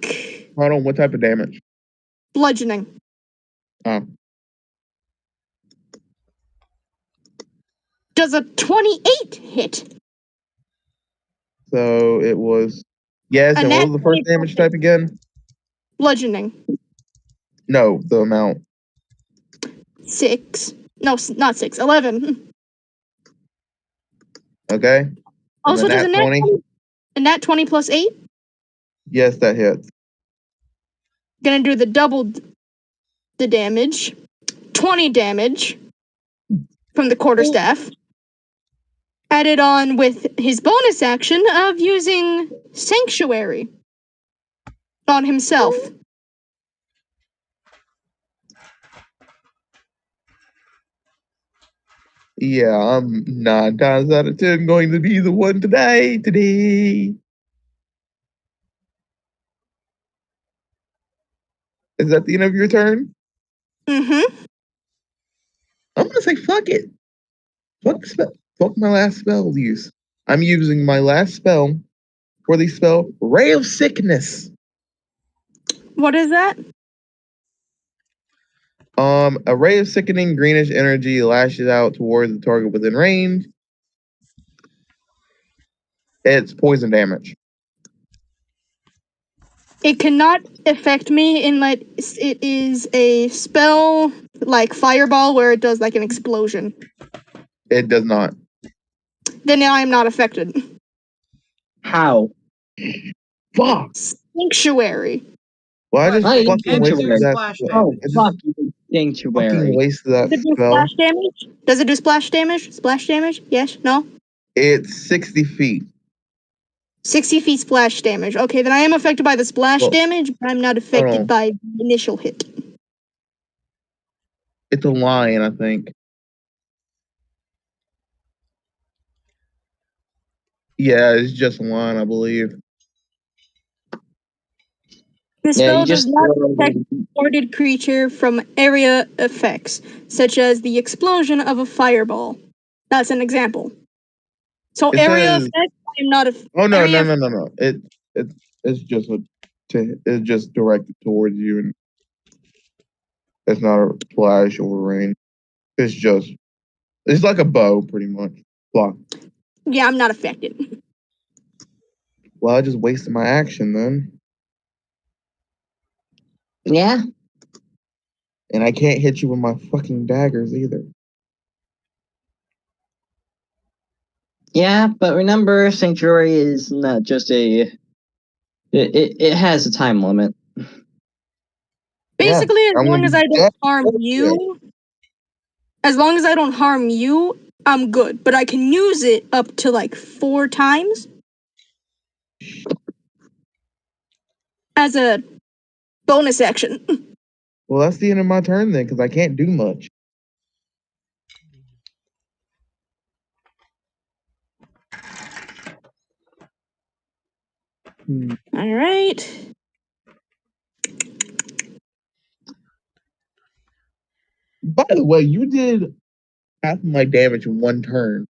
Hold on. What type of damage? Bludgeoning. Oh. Does a 28 hit? So it was. Yes. A And what nat was the 20 first plus damage type again? bludgeoning. No, the amount. 6. No, not 6. 11. Okay. And Also, then does at 20. a nat 20 plus 8? Yes, that hits. Gonna do the double the damage. 20 damage from the quarterstaff. Added on with his bonus action of using Sanctuary on himself. Yeah, I'm 9 times out of 10 going to be the one today. Is that the end of your turn? Mm-hmm. I'm gonna say fuck it. Fuck my last spell use. I'm using my last spell for the spell Ray of Sickness. What is that? A ray of sickening greenish energy lashes out towards the target within range. It's poison damage. It cannot affect me unless it is a spell like Fireball where it does like an explosion. It does not. Then I am not affected. How? Fuck. Sanctuary. Well, I But just I it fucking can do wasted sanctuary. that splash spell. Oh, I damage. just fuck you, fucking sanctuary. wasted that Does it do spell. splash damage? Does it do splash damage? Splash damage? Yes? No? It's 60 feet. 60 feet splash damage. Okay, then I am affected by the splash Well, damage, but I'm not hold affected on. by the initial hit. It's a lion, I think. Yeah, it's just a lion, I believe. The Yeah, you spell does just not protect a targeted creature from area effects, such as the explosion of a fireball. That's an example. So It area says, effects, I am not a "Oh no, no, area. no, no, no! It's just it's just directed towards you, and it's not a flash or range. It's like a bow, pretty much. Block. Yeah, I'm not affected. Well, I just wasted my action then, yeah, and I can't hit you with my fucking daggers either. yeah, but remember, sanctuary is not just a. It has a time limit. Yeah, Basically, as I'm gonna long as be I don't dead. harm you, as long as I don't harm you, I'm good. But I can use it up to like 4 times as a bonus action. Well, that's the end of my turn then, because I can't do much. All right. By the way, you did half of my damage in one turn.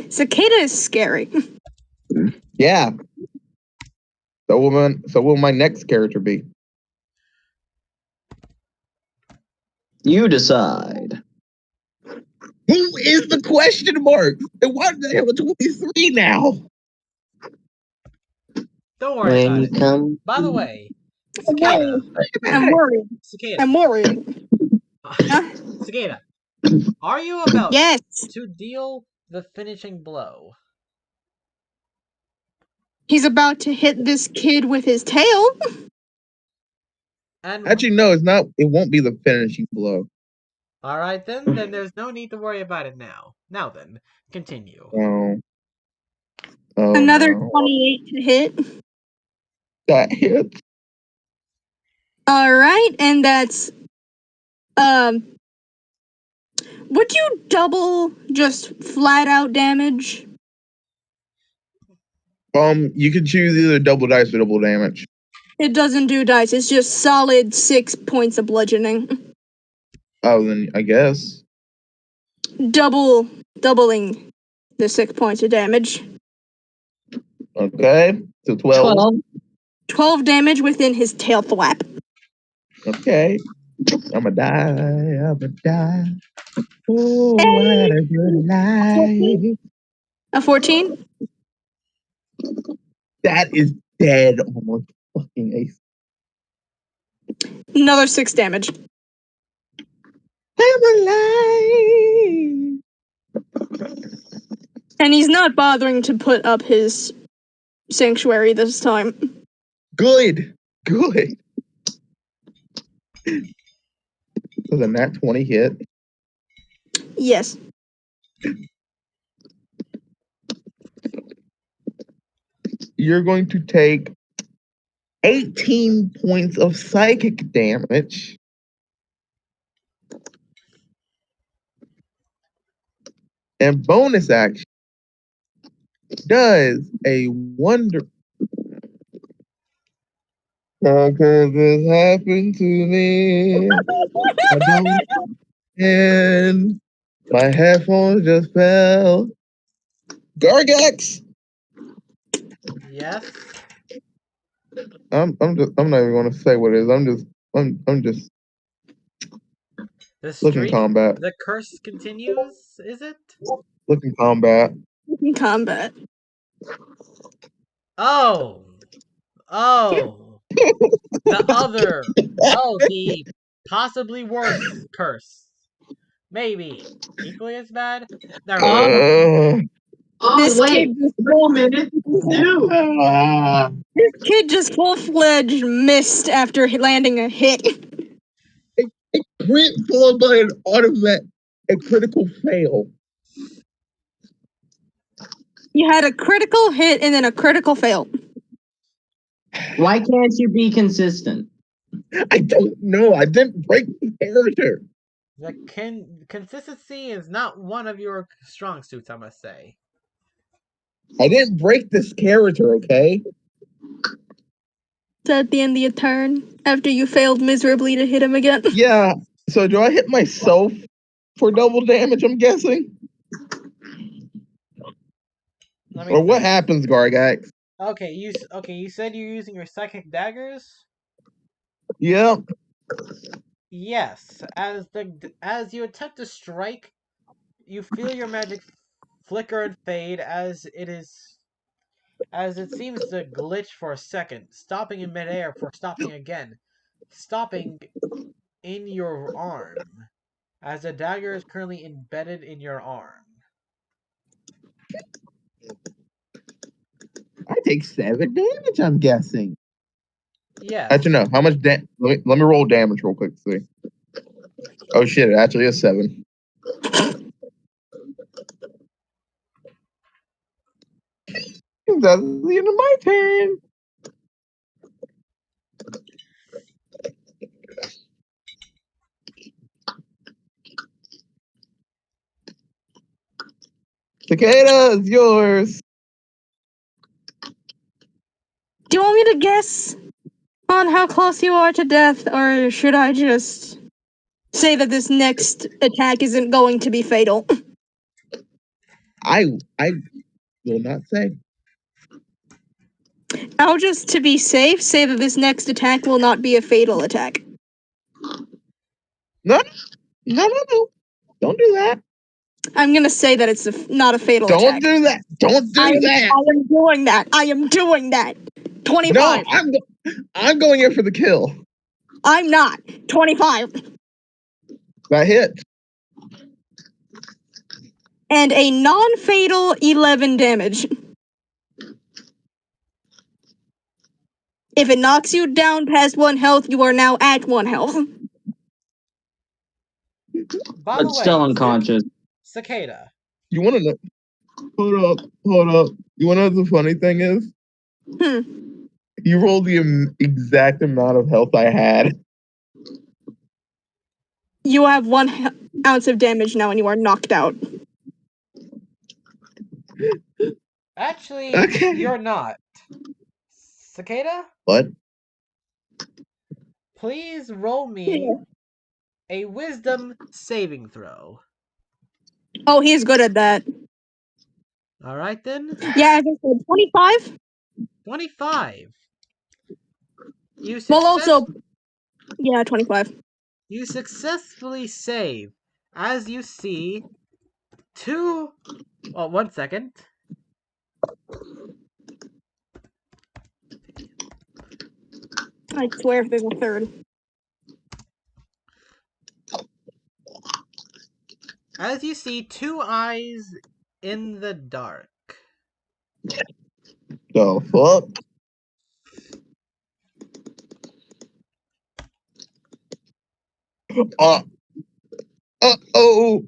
Cicada is scary. Yeah. So will my next character be? You decide. Who is the question mark? And why the hell 23 now? Don't worry When about you it. come. By the way, I'm worried. Cicada. I'm worried. Cicada. I'm worried. Huh? Cicada. Are you about Yes. to deal the finishing blow? He's about to hit this kid with his tail. And Actually, no, it's not. It won't be the finishing blow. all right then there's no need to worry about it now. Now then, continue. Oh. Oh, Another no. 28 to hit. That hits. All right, and that's would you double just flat out damage? You can choose either double dice or double damage. It doesn't do dice. It's just solid 6 points of bludgeoning. Oh, then I guess. Doubling the 6 points of damage. Okay. So 12. 12 damage within his tail flap. Okay. I'ma die. Oh, I had a good life. A 14? That is dead on my fucking ace. Another 6 damage. I'm alive. And he's not bothering to put up his sanctuary this time. Good. Good. So the nat 20 hit. Yes. You're going to take 18 points of psychic damage. And bonus action does a wonder. How could this happen to me? I don't and my headphones just fell. Gargax! Yes. I'm not even gonna say what it is. I'm just The looking streak, combat. the curse continues, is it? Looking combat. In combat. Oh. Oh. The other. Oh, the possibly worse curse. Maybe. Equally as bad? Never mind. This Wait, kid just wait a minute. Dude. this kid just full-fledged missed after landing a hit. Crit followed by an automatic a critical fail. You had a critical hit and then a critical fail. Why can't you be consistent? I don't know. I didn't break the character. The consistency is not one of your strong suits, I must say. I didn't break this character, okay? Is that the end of your turn? After you failed miserably to hit him again? Yeah. So do I hit myself for double damage, I'm guessing? Let me Or what think. happens, Gargax? Okay, you said you're using your psychic daggers? Yep. Yes. As you attempt to strike, you feel your magic flicker and fade as it seems to glitch for a second, stopping in midair for stopping again, stopping in your arm, as the dagger is currently embedded in your arm. I take 7 damage, I'm guessing. Yes. Actually, no. How much let me roll damage real quick to see. Oh shit, it actually is 7. That's the end of my turn. Cicada is yours. Do you want me to guess on how close you are to death, or should I just say that this next attack isn't going to be fatal? I will not say. I'll just, to be safe, say that this next attack will not be a fatal attack. No, no. Don't do that. I'm gonna say that it's not a fatal Don't attack. do that. Don't do that. I am doing that. I am doing that. 25. No, I'm going in for the kill. I'm not. 25. That hit. And a non-fatal 11 damage. If it knocks you down past 1 health, you are now at 1 health. By But the still way, unconscious. Cicada, You want to know? Hold up. You wanna know what the funny thing is? You rolled the exact amount of health I had. You have 1 ounce of damage now and you are knocked out. Actually, Okay. you're not. Cicada, What? please roll me a wisdom saving throw. Oh, he's good at that. All right then. Yeah, as I said, 25. 25. You Well, success also, yeah, 25. you successfully save as you see two. Oh, 1 second. I swear if there's a third. As you see two eyes in the dark. The fuck? Uh, oh.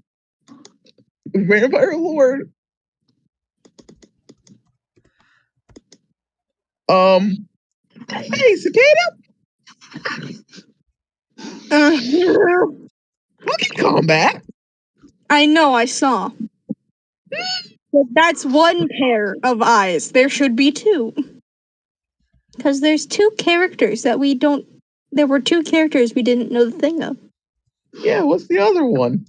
Vampire Lord. Hey, Cicada, look at combat. I know, I saw. But that's one pair of eyes. There should be two. Because there's two characters that we don't. There were two characters we didn't know the thing of. Yeah, what's the other one?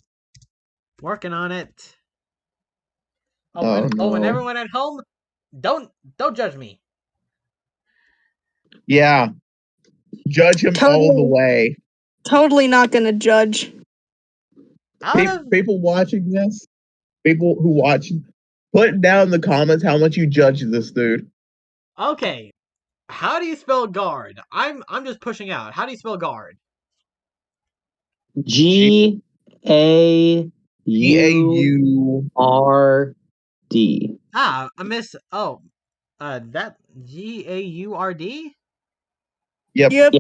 Working on it. Oh And no. everyone at home, don't judge me. Yeah, judge him all the way. Totally not gonna judge. Out of People watching this, people who watch, put down in the comments how much you judge this dude. Okay, how do you spell guard? I'm just pushing out. How do you spell guard? GAURD. Ah, I miss. Oh, that GAURD. Yep.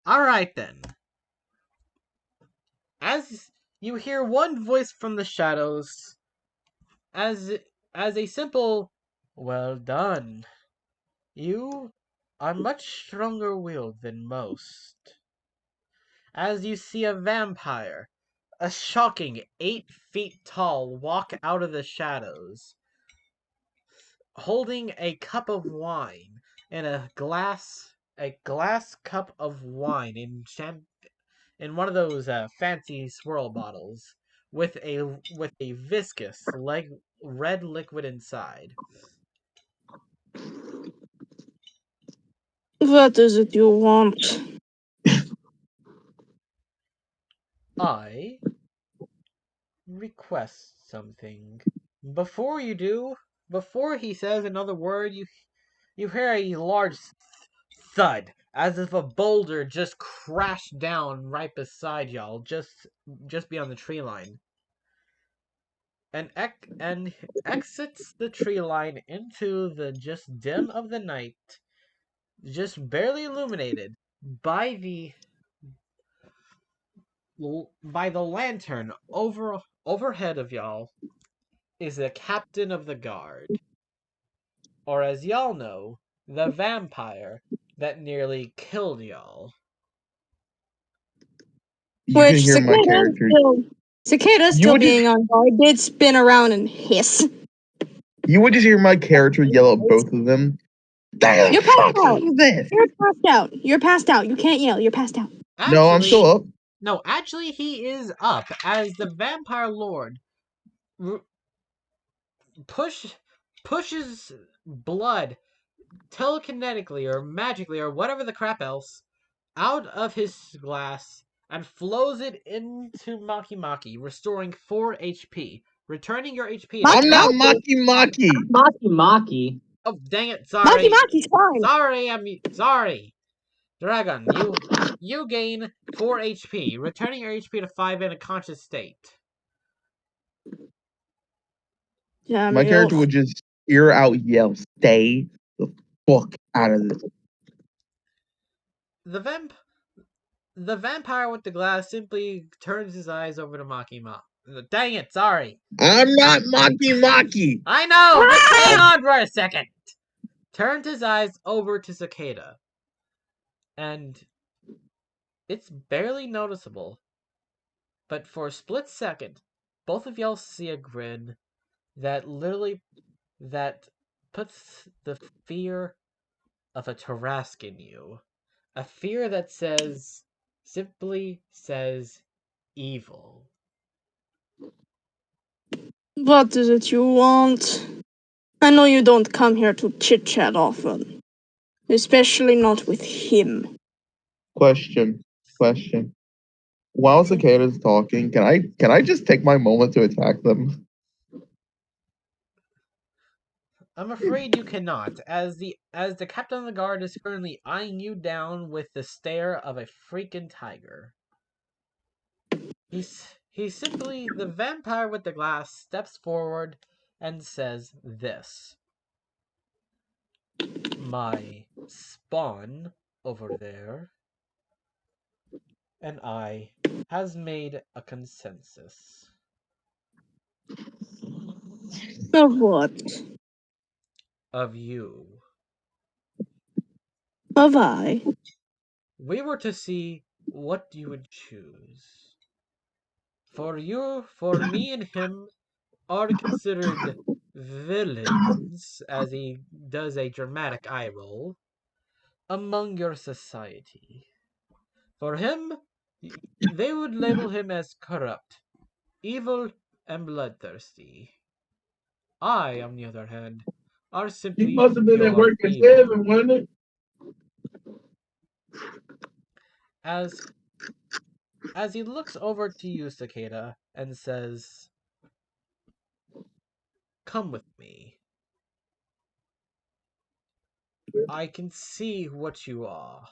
All right then. As you hear one voice from the shadows, as a simple, well done. You are much stronger willed than most. As you see a vampire, a shocking 8 feet tall, walk out of the shadows, holding a cup of wine and a glass cup of wine in one of those fancy swirl bottles with a viscous red liquid inside. What is it you want? I request something. Before you do, before he says another word, you hear a large thud, as if a boulder just crashed down right beside y'all, just beyond the tree line, and exits the tree line into the just dim of the night, just barely illuminated by the lantern overhead of y'all is the captain of the guard, or as y'all know, the vampire that nearly killed y'all. You can Which hear my character. Cicada You still would just being on guard did spin around and hiss. you would just hear my character yell at both of them. You're passed out. This? You're passed out. You're passed out. You can't yell. You're passed out. No, I'm still Actually, up. no, actually, he is up as the vampire lord r- push pushes blood telekinetically or magically or whatever the crap else out of his glass and flows it into Maki Maki, restoring 4 HP, returning your HP to I'm not 10. Maki. Maki. Oh, dang it! Maki Sorry, Maki's fine. I'm sorry. Dragon, you gain 4 HP, returning your HP to 5 in a conscious state. Damn My you. character would just ear out yell, "Stay the fuck out of this." The vampire with the glass simply turns his eyes over to Makima. Dang it, sorry. I'm not Maki. I know, just hang on for a second. Turned his eyes over to Cicada, and it's barely noticeable, but for a split second, both of y'all see a grin that puts the fear of a Tarrasque in you. A fear that simply says evil. What is it you want? I know you don't come here to chit chat often, especially not with him. Question. While Cicada's talking, can I just take my moment to attack them? I'm afraid you cannot, as the captain of the guard is currently eyeing you down with the stare of a freaking tiger. He's simply the vampire with the glass steps forward and says this. My spawn over there and I has made a consensus Of what? of you. Of I? We were to see what you would choose. For me and him are considered villains, as he does a dramatic eye roll, among your society. For him, they would label him as corrupt, evil, and bloodthirsty. I, on the other hand, are He simply must have been at pure work in evil. heaven, wasn't it? As as he looks over to you, Cicada, and says, "Come with me. I can see what you are.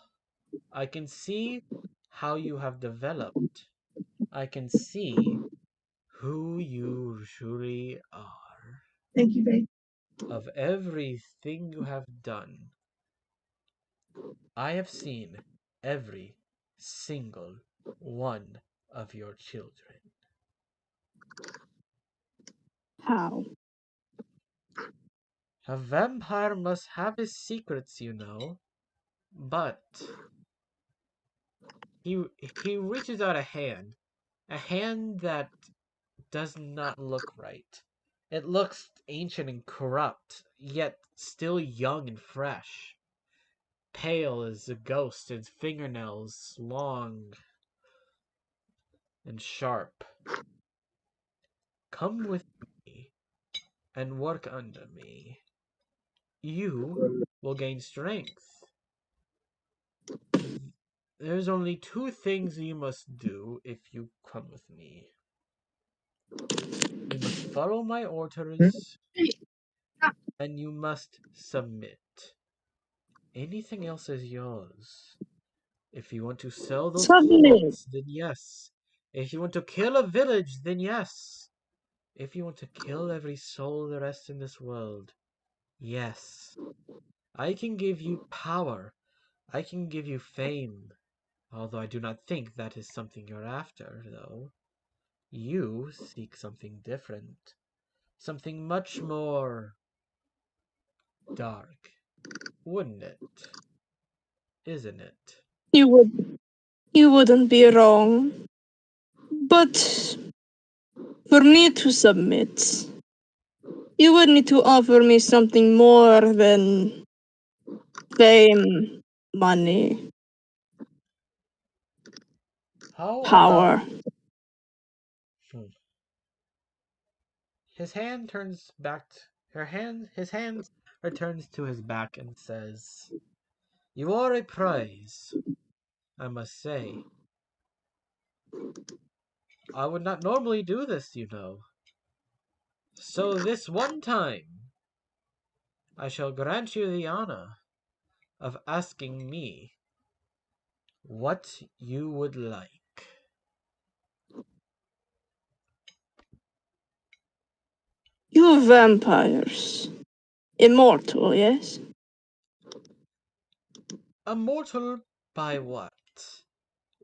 I can see how you have developed. I can see who you truly are. Thank you, babe. Of everything you have done, I have seen every single one of your children. How? A vampire must have his secrets, you know, but he reaches out a hand that does not look right. It looks ancient and corrupt, yet still young and fresh. Pale as a ghost, its fingernails long and sharp. Come with me and work under me. You will gain strength. There's only two things you must do if you come with me. You must follow my orders, and you must submit. Anything else is yours. If you want to sell those Submit. clothes, then yes. If you want to kill a village, then yes. If you want to kill every soul there rests in this world, yes. I can give you power. I can give you fame. Although I do not think that is something you're after, though. You seek something different. Something much more dark. Wouldn't it? Isn't it? You would you wouldn't be wrong. But for me to submit, you would need to offer me something more than fame, money, How about... power. Hmm. His hand turns back. His hand returns to his back and says, "You are a prize, I must say. I would not normally do this, you know. So this one time, I shall grant you the honor of asking me what you would like." You vampires. Immortal, yes? Immortal by what?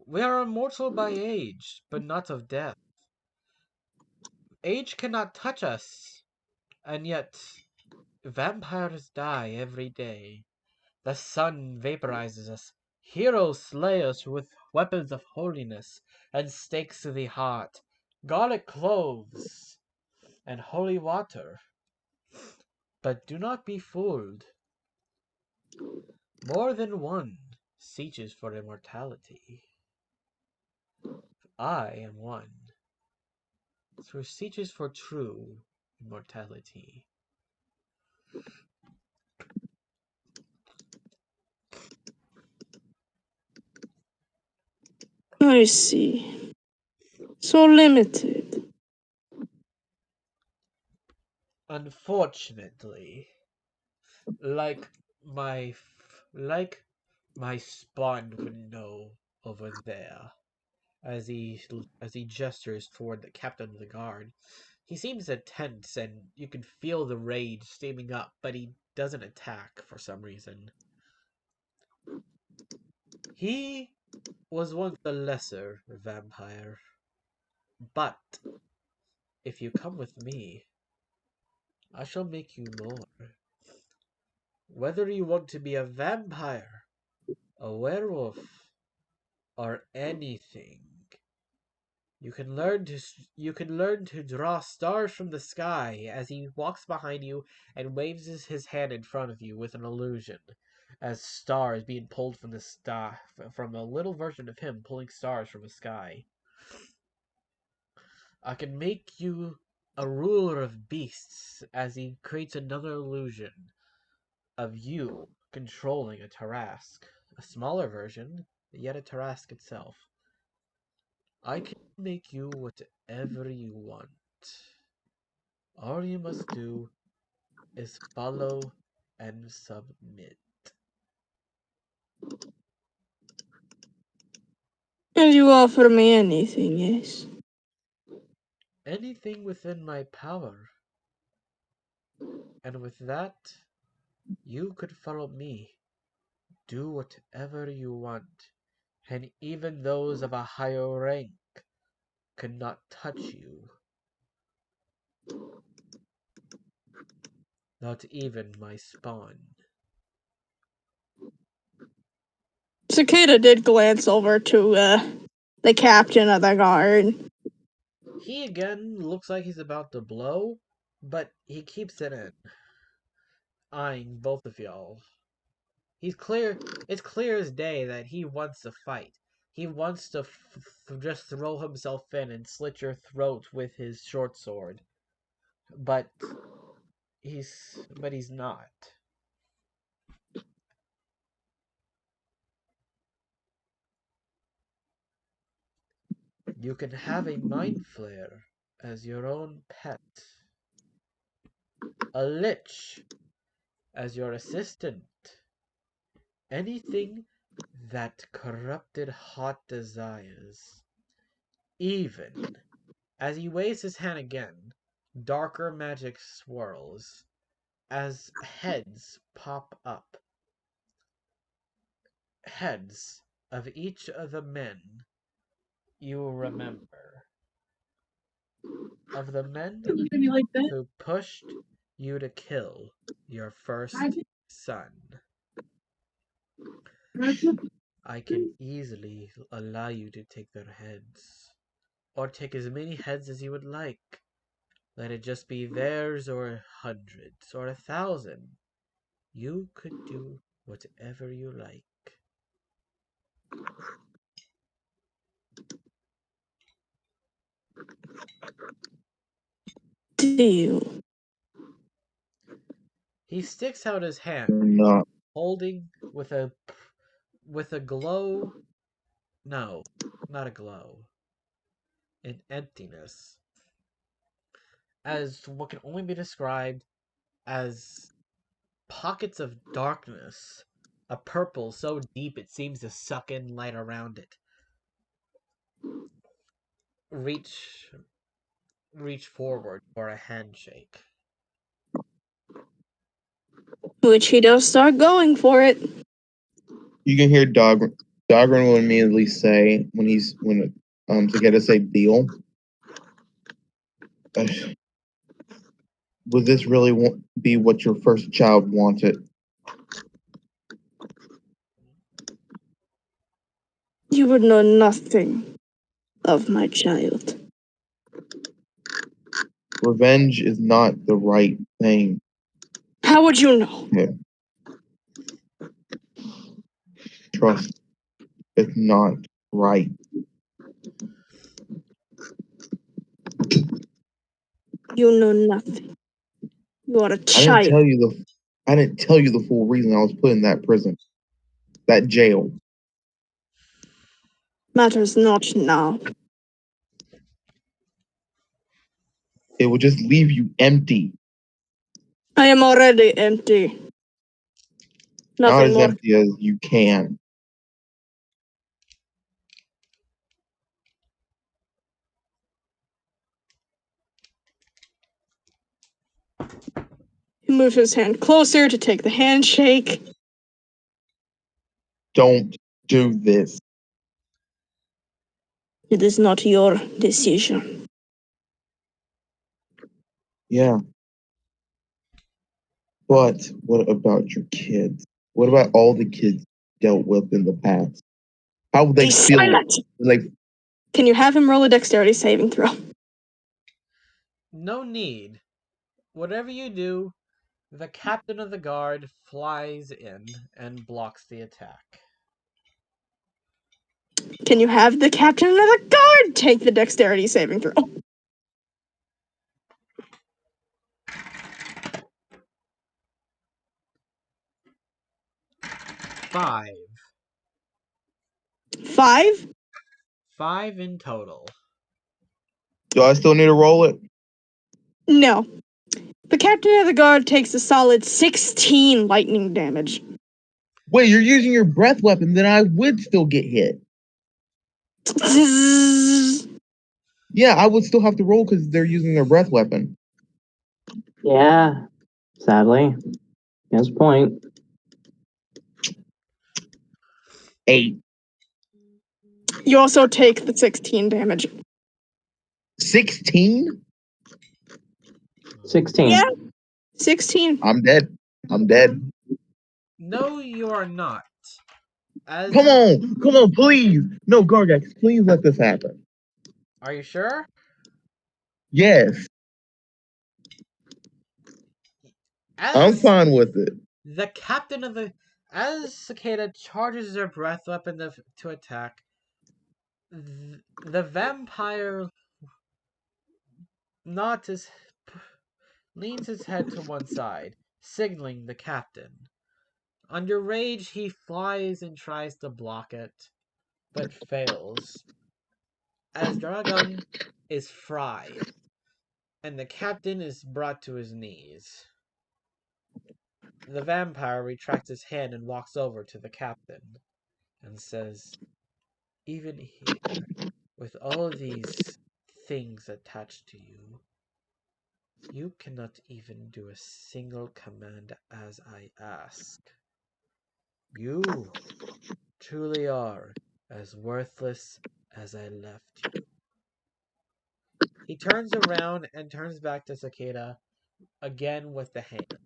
We are immortal by age, but not of death. Age cannot touch us, and yet vampires die every day. The sun vaporizes us. Heroes slay us with weapons of holiness and stakes to the heart, garlic cloves, and holy water. But do not be fooled. More than one seeches for immortality. I am one who seeches for true immortality. I see. So limited. Unfortunately, like like my spawn would know over there, as he gestures toward the captain of the guard. He seems tense, and you can feel the rage steaming up, but he doesn't attack for some reason. He was once a lesser vampire, but if you come with me, I shall make you more. Whether you want to be a vampire, a werewolf, or anything, you can learn to draw stars from the sky as he walks behind you and waves his hand in front of you with an illusion, as stars being pulled from the sky, from a little version of him pulling stars from the sky. I can make you a ruler of beasts as he creates another illusion of you controlling a Tarrasque, a smaller version, yet a Tarrasque itself. I can make you whatever you want. All you must do is follow and submit. And you offer me anything, yes? Anything within my power. And with that, you could follow me. Do whatever you want. And even those of a higher rank could not touch you. Not even my spawn. Cicada did glance over to the captain of the guard. He again looks like he's about to blow, but he keeps it in, eyeing both of y'all. It's clear as day that he wants to fight. He wants to just throw himself in and slit your throat with his short sword. But he's not. You can have a mind flare as your own pet. A lich as your assistant. Anything that corrupted heart desires. Even as he waves his hand again, darker magic swirls as heads pop up. Heads of each of the men you remember. Of the men who pushed you to kill your first son. I can easily allow you to take their heads. Or take as many heads as you would like. Let it just be theirs or hundreds or 1,000. You could do whatever you like. Deal. He sticks out his hand, Not. holding with a glow. No, not a glow. An emptiness, as what can only be described as pockets of darkness, a purple so deep it seems to suck in light around it. Reach forward for a handshake. Which he does start going for it. You can hear Dogran will immediately say when Takeda say deal. Would this really be what your first child wanted? You would know nothing of my child. Revenge is not the right thing. How would you know? Yeah. Trust, it's not right. You know nothing. You are a I didn't child. tell you the full reason I was put in that prison, that jail. Matters not now. It would just leave you empty. I am already empty. Not Nothing as more. empty as you can. He moves his hand closer to take the handshake. Don't do this. It is not your decision. Yeah. But what about your kids? What about all the kids dealt with in the past? How would they Be feel? silent! Like, Can you have him roll a dexterity saving throw? No need. Whatever you do, the captain of the guard flies in and blocks the attack. Can you have the captain of the guard take the dexterity saving throw? 5. 5? 5 in total. do I still need to roll it? No. The captain of the guard takes a solid 16 lightning damage. Wait, you're using your breath weapon, then I would still get hit. Zzz. Yeah, I would still have to roll because they're using their breath weapon. Yeah, sadly. His point. 8. You also take the 16 damage. 16? 16. Yeah, 16. I'm dead. I'm dead. No, you are not. As Come on, please. No, Gargax, please let this happen. Are you sure? Yes, I'm As fine with it. the captain of the as Cicada charges her breath weapon to attack, the vampire nods his leans his head to one side, signaling the captain. Under rage, he flies and tries to block it, but fails. As Dragon is fried, and the captain is brought to his knees. The vampire retracts his hand and walks over to the captain and says, "Even here, with all these things attached to you, you cannot even do a single command as I ask. You truly are as worthless as I left you." He turns around and turns back to Cicada again with the hand.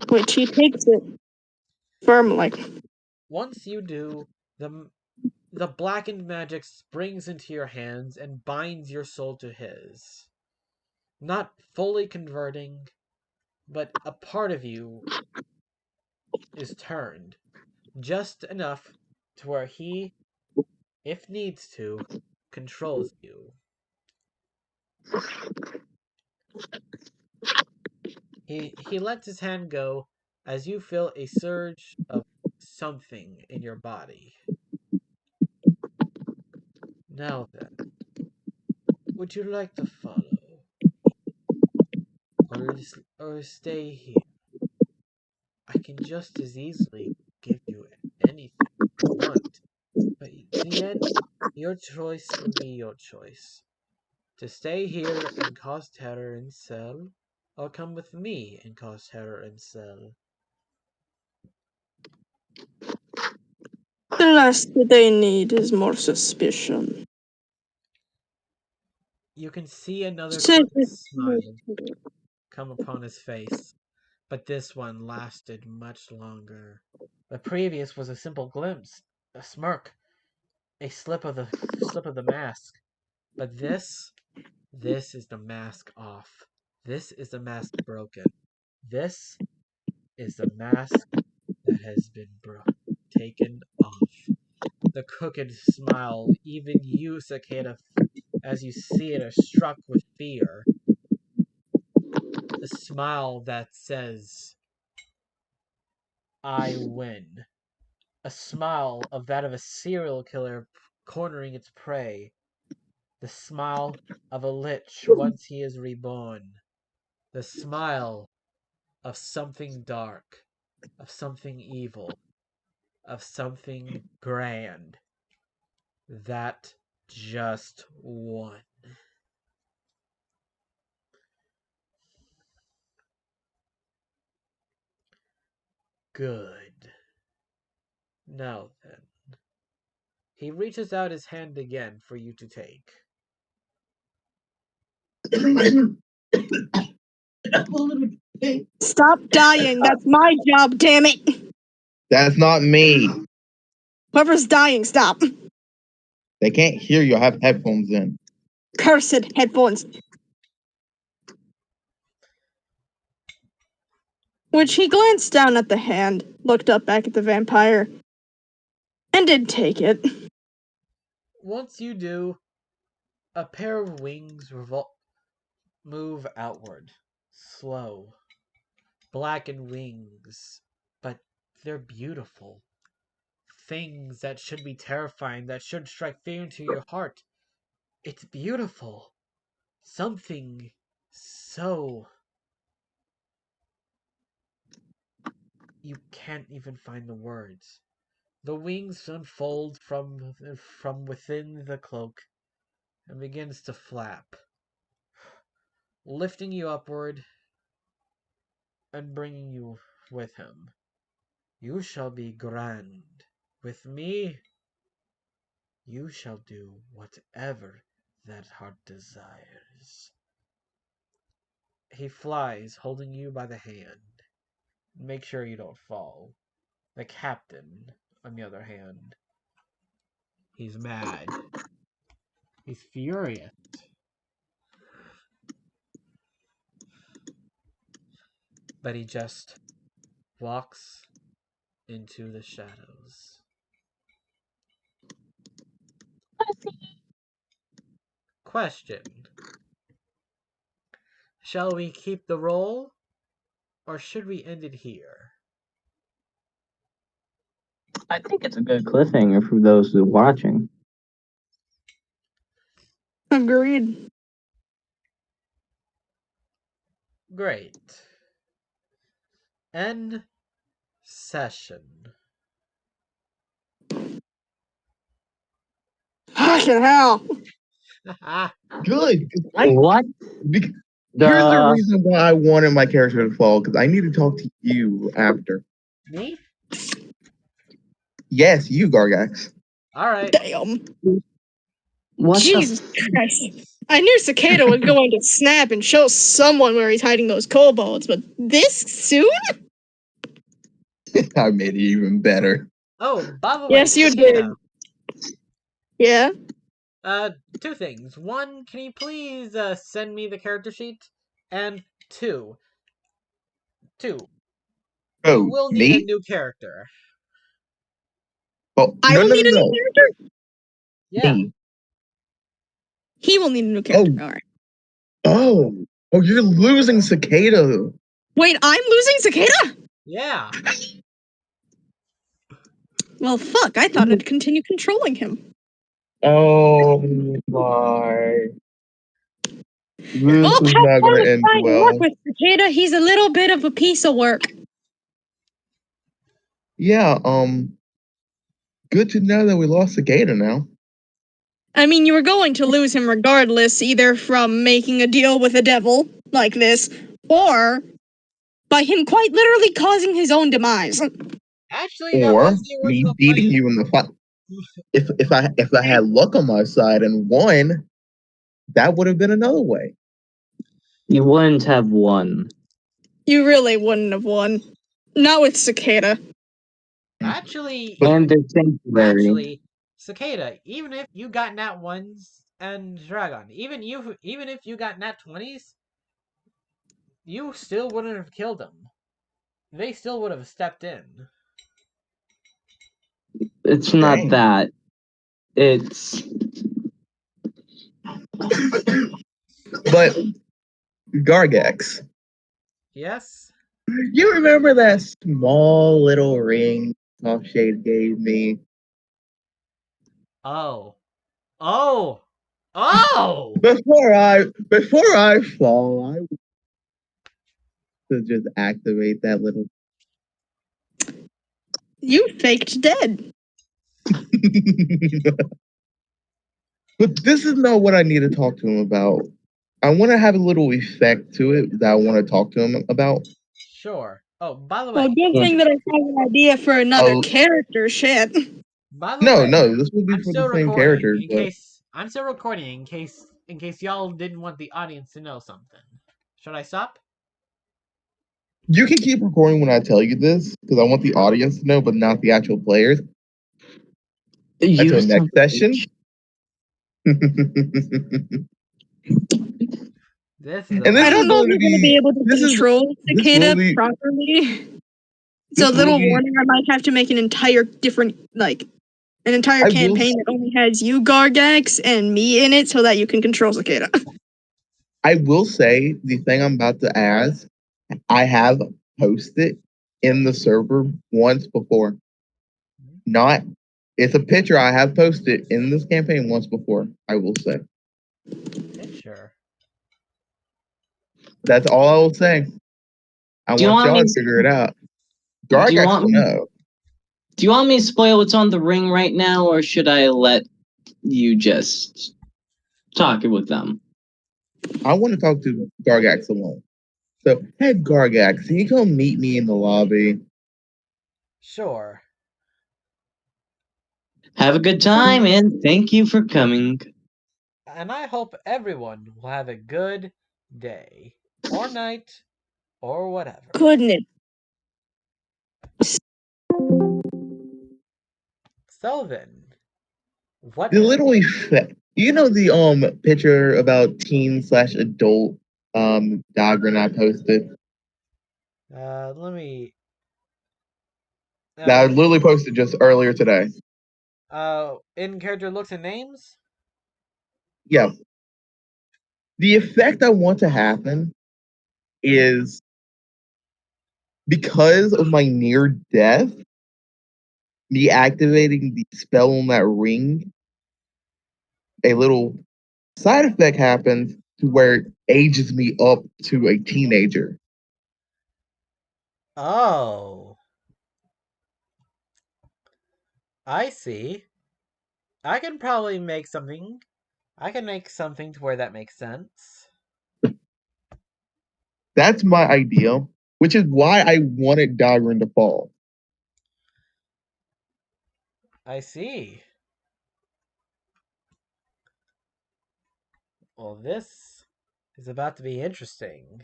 Which he takes it firmly. Once you do, the blackened magic springs into your hands and binds your soul to his. Not fully converting, but a part of you is turned. Just enough to where he, if needs to, controls you. He lets his hand go as you feel a surge of something in your body. Now then, would you like to follow? Or stay here? I can just as easily give you anything you want, but in the end, your choice will be your choice. To stay here and cause terror in Cell, or come with me and cause terror in Cell. The last they need is more suspicion. You can see another crooked smile come upon his face, but this one lasted much longer. The previous was a simple glimpse, a smirk, a slip of the mask. But this is the mask off. This is the mask broken. This is the mask that has been taken off. The crooked smile, even you, Cicada, as you see it, are struck with fear. The smile that says, I win. A smile of that of a serial killer cornering its prey. The smile of a lich once he is reborn. The smile of something dark, of something evil, of something grand. That just won. Good. Now then. He reaches out his hand again for you to take. Stop dying. That's my job, damn it. That's not me. Whoever's dying, stop. They can't hear you. I have headphones in. Cursed headphones. Which he glanced down at the hand, looked up back at the vampire, and did take it. Once you do, a pair of wings move outward. Slow. Blackened wings. But they're beautiful. Things that should be terrifying, that should strike fear into your heart. It's beautiful. Something so... You can't even find the words. The wings unfold from within the cloak and begins to flap, lifting you upward and bringing you with him. You shall be grand. With me, you shall do whatever that heart desires. He flies, holding you by the hand. Make sure you don't fall. The captain, on the other hand, he's mad. He's furious. But he just walks into the shadows. Question. Shall we keep the roll, or should we end it here? I think it's a good cliffhanger for those who are watching. Agreed. Great. End session. Fucking hell. Good. What? Here's the reason why I wanted my character to fall, because I need to talk to you after. Me? Yes, you, Gargax. Alright. Damn. What Jesus Christ. I knew Cicada was going to snap and show someone where he's hiding those kobolds, but this soon? I made it even better. Oh, by the way, Yes, you Cicada, did. Yeah? two things. One, can you please send me the character sheet? And two, you Oh, will need a me? new character. Oh, I no, will no, need a no, new no. character? Yeah. Me. He will need a new character. Oh. Alright. Oh, you're losing Cicada. Wait, I'm losing Cicada? Yeah. Well, fuck, I thought I'd continue controlling him. Oh my. This Well, is have not fun gonna with end trying to work well. with Cicada. He's a little bit of a piece of work. Yeah, good to know that we lost Cicada now. I mean, you were going to lose him regardless, either from making a deal with the devil, like this, or by him quite literally causing his own demise. Actually, that Or was the me original beating plan. you in the fight. If I had luck on my side and won, that would have been another way. You wouldn't have won. You really wouldn't have won. Not with Cicada. Actually, And the sanctuary. actually, Cicada, even if you got nat ones and Dragon, even if you got nat 20s, you still wouldn't have killed them. They still would have stepped in. It's not Dang. that. It's But Gargax, Yes? you remember that small little ring Shade gave me? Oh. Oh! Oh! Before I fall, I would just activate that little. You faked dead. But this is not what I need to talk to him about. I want to have a little effect to it that I want to talk to him about. Sure. Oh, by the Well, way, good thing that I have an idea for another Oh character. Shit. no, this will be I'm for the still same recording characters. But in case y'all didn't want the audience to know something. Should I stop? you can keep recording when I tell you this because I want the audience to know, but not the actual players. you Until son next of a session. bitch. This is And I this about is don't know if going to you're going to be be able to control this will Cicada be properly. So, this will little be warning, I might have to make an entire different, an entire I will campaign that only has you, Gargax, and me in it so that you can control Cicada. I will say the thing I'm about to ask, I have posted in the server once before. Not it's a picture I have posted in this campaign once before, I will say. picture. That's all I will say. I Do you want want y'all me? to figure it out. Do you Gargax want will me? know. Do you want me to spoil what's on the ring right now, or should I let you just talk it with them? I want to talk to Gargax alone. So, hey Gargax, can you come meet me in the lobby? Sure. Have a good time, and thank you for coming. And I hope everyone will have a good day. Or night. Or whatever. Goodness. So then, what The little effect. You know the picture about teen slash adult Dagran I posted? let me That I uh literally posted just earlier today. in character looks and names? Yeah. The effect I want to happen is because of my near death, me activating the spell on that ring, a little side effect happens to where it ages me up to a teenager. Oh. I see. I can probably make something. I can make something to where that makes sense. That's my idea, which is why I wanted Dagran to fall. I see. Well, this is about to be interesting.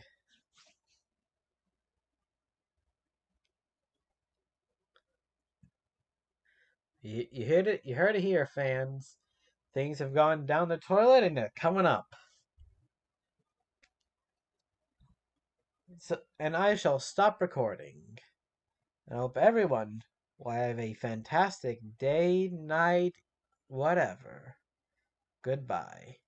You heard it here, fans. Things have gone down the toilet and they're coming up. So, and I shall stop recording. I hope everyone will have a fantastic day, night, whatever. Goodbye.